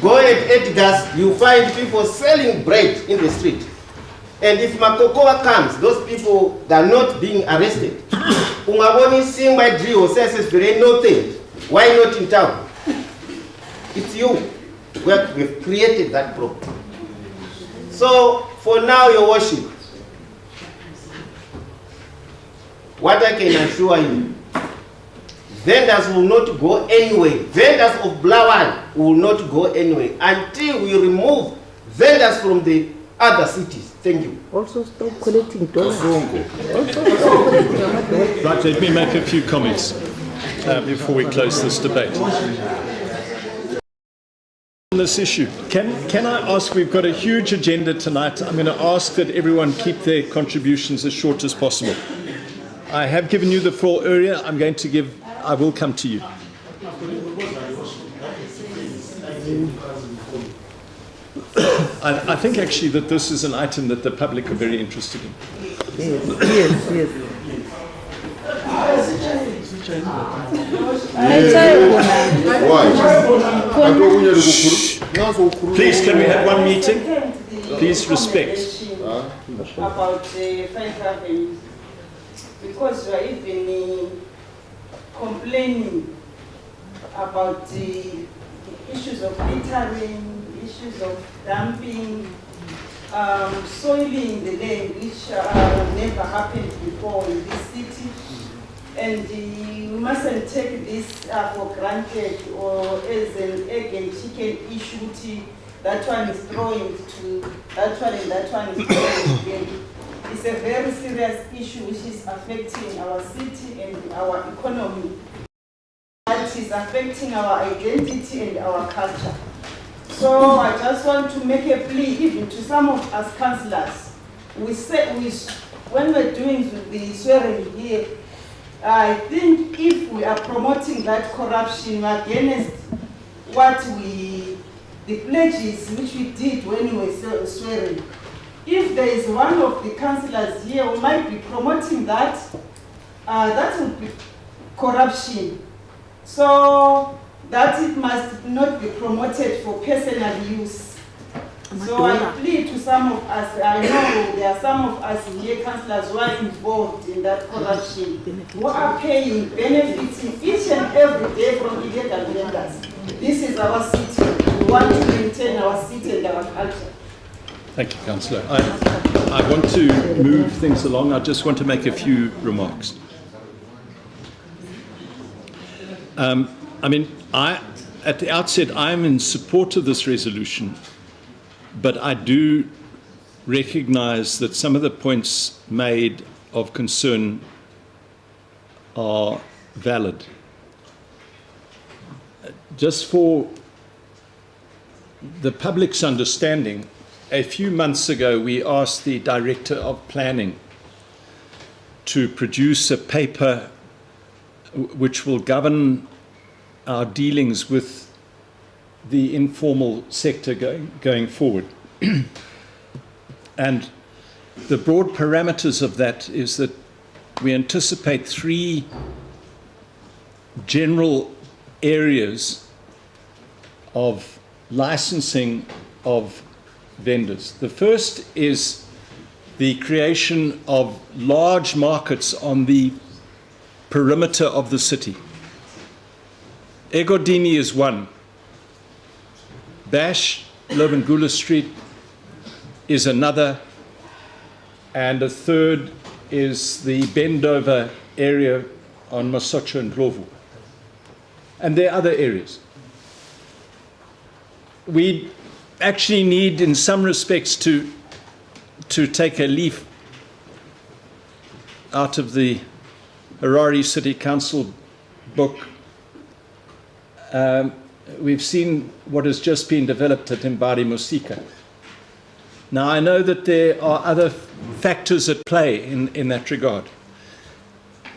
Go at Edgar's, you find people selling bread in the street. And if Makokoa comes, those people, they are not being arrested. Ungaboni sing by drill says very nothing. Why not in town? It's you. We've created that problem. So, for now, Your Worship, what I can assure you, vendors will not go anywhere. Vendors of Bulawayo will not go anywhere until we remove vendors from the other cities. Thank you. Also stop collecting dollars. Right, let me make a few comments before we close this debate. On this issue, can I ask, we've got a huge agenda tonight. I'm going to ask that everyone keep their contributions as short as possible. I have given you the floor earlier. I will come to you. I think actually that this is an item that the public are very interested in. Yes. Please, can we have one meeting? Please respect. About 5 avenues, because we are even complaining about the issues of littering, issues of dumping, soiling the land, which never happened before in this city. And we mustn't take this for granted or as an egg and chicken issue. That one is throwing to that one and that one is throwing again. It's a very serious issue which is affecting our city and our economy. That is affecting our identity and our culture. So I just want to make a plea even to some of us councillors. When we're doing the swearing here, I think if we are promoting that corruption, we're against the pledges which we did when we were swearing. If there is one of the councillors here who might be promoting that, that would be corruption. So that it must not be promoted for personal use. So I plead to some of us, I know there are some of us here, councillors, who are involved in that corruption, who are paying, benefiting each and every day from illegal vendors. This is our city. We want to maintain our city and our culture. Thank you, Councillor. I want to move things along. I just want to make a few remarks. At the outset, I am in support of this resolution, but I do recognize that some of the points made of concern are valid. Just for the public's understanding, a few months ago, we asked the Director of Planning to produce a paper which will govern our dealings with the informal sector going forward. And the broad parameters of that is that we anticipate 3 general areas of licensing of vendors. The first is the creation of large markets on the perimeter of the city. Egodini is one. Bash, Lobengula Street is another. And a third is the Bendover area on Masocho and Glovu. And there are other areas. We actually need, in some respects, to take a leaf out of the Harare City Council book. We've seen what has just been developed at Mbari Musika. Now, I know that there are other factors at play in that regard.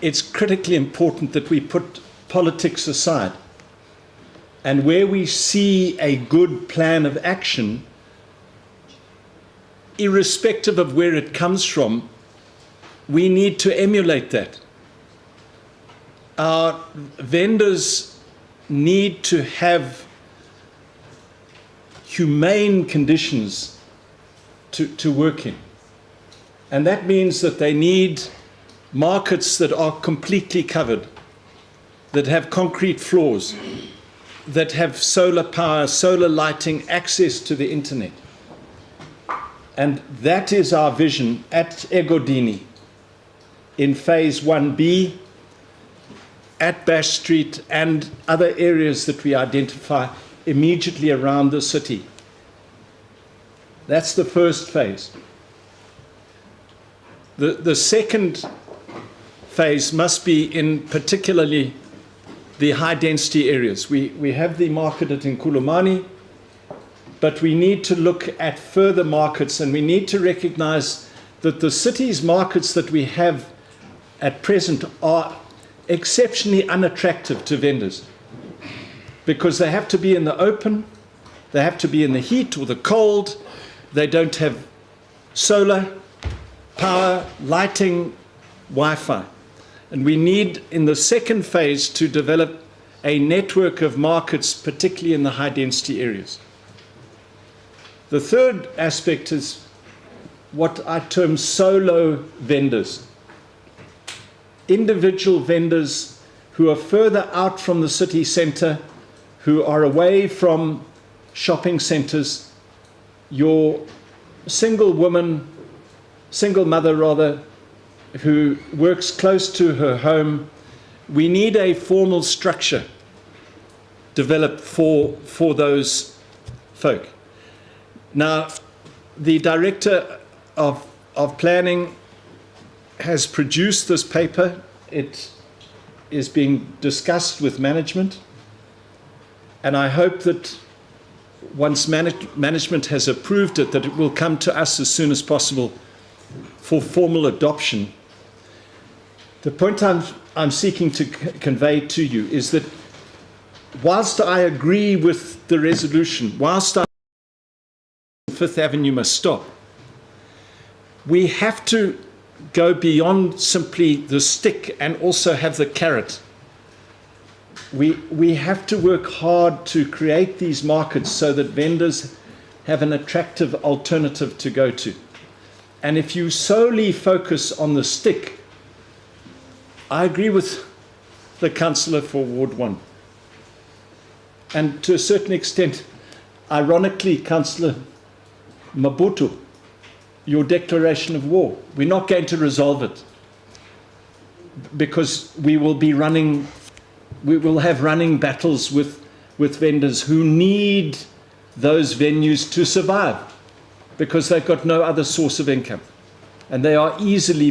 It's critically important that we put politics aside. And where we see a good plan of action, irrespective of where it comes from, we need to emulate that. Our vendors need to have humane conditions to work in. And that means that they need markets that are completely covered, that have concrete floors, that have solar power, solar lighting, access to the internet. And that is our vision at Egodini in phase 1B. at Bash Street and other areas that we identify immediately around the city. That's the first phase. The second phase must be in particularly the high density areas. We have the market at Nkulumani, but we need to look at further markets, and we need to recognize that the city's markets that we have at present are exceptionally unattractive to vendors because they have to be in the open, they have to be in the heat or the cold, they don't have solar power, lighting, Wi-Fi. And we need, in the second phase, to develop a network of markets, particularly in the high density areas. The third aspect is what I term solo vendors. Individual vendors who are further out from the city centre, who are away from shopping centres. Your single woman, single mother rather, who works close to her home. We need a formal structure developed for those folk. Now, the Director of Planning has produced this paper. It is being discussed with management, and I hope that once management has approved it, that it will come to us as soon as possible for formal adoption. The point I'm seeking to convey to you is that whilst I agree with the resolution, whilst I Fifth Avenue must stop, we have to go beyond simply the stick and also have the carrot. We have to work hard to create these markets so that vendors have an attractive alternative to go to. And if you solely focus on the stick, I agree with the councillor for Ward 1. And to a certain extent, ironically, Councillor Mabutu, your declaration of war, we're not going to resolve it because we will have running battles with vendors who need those venues to survive because they've got no other source of income, and they are easily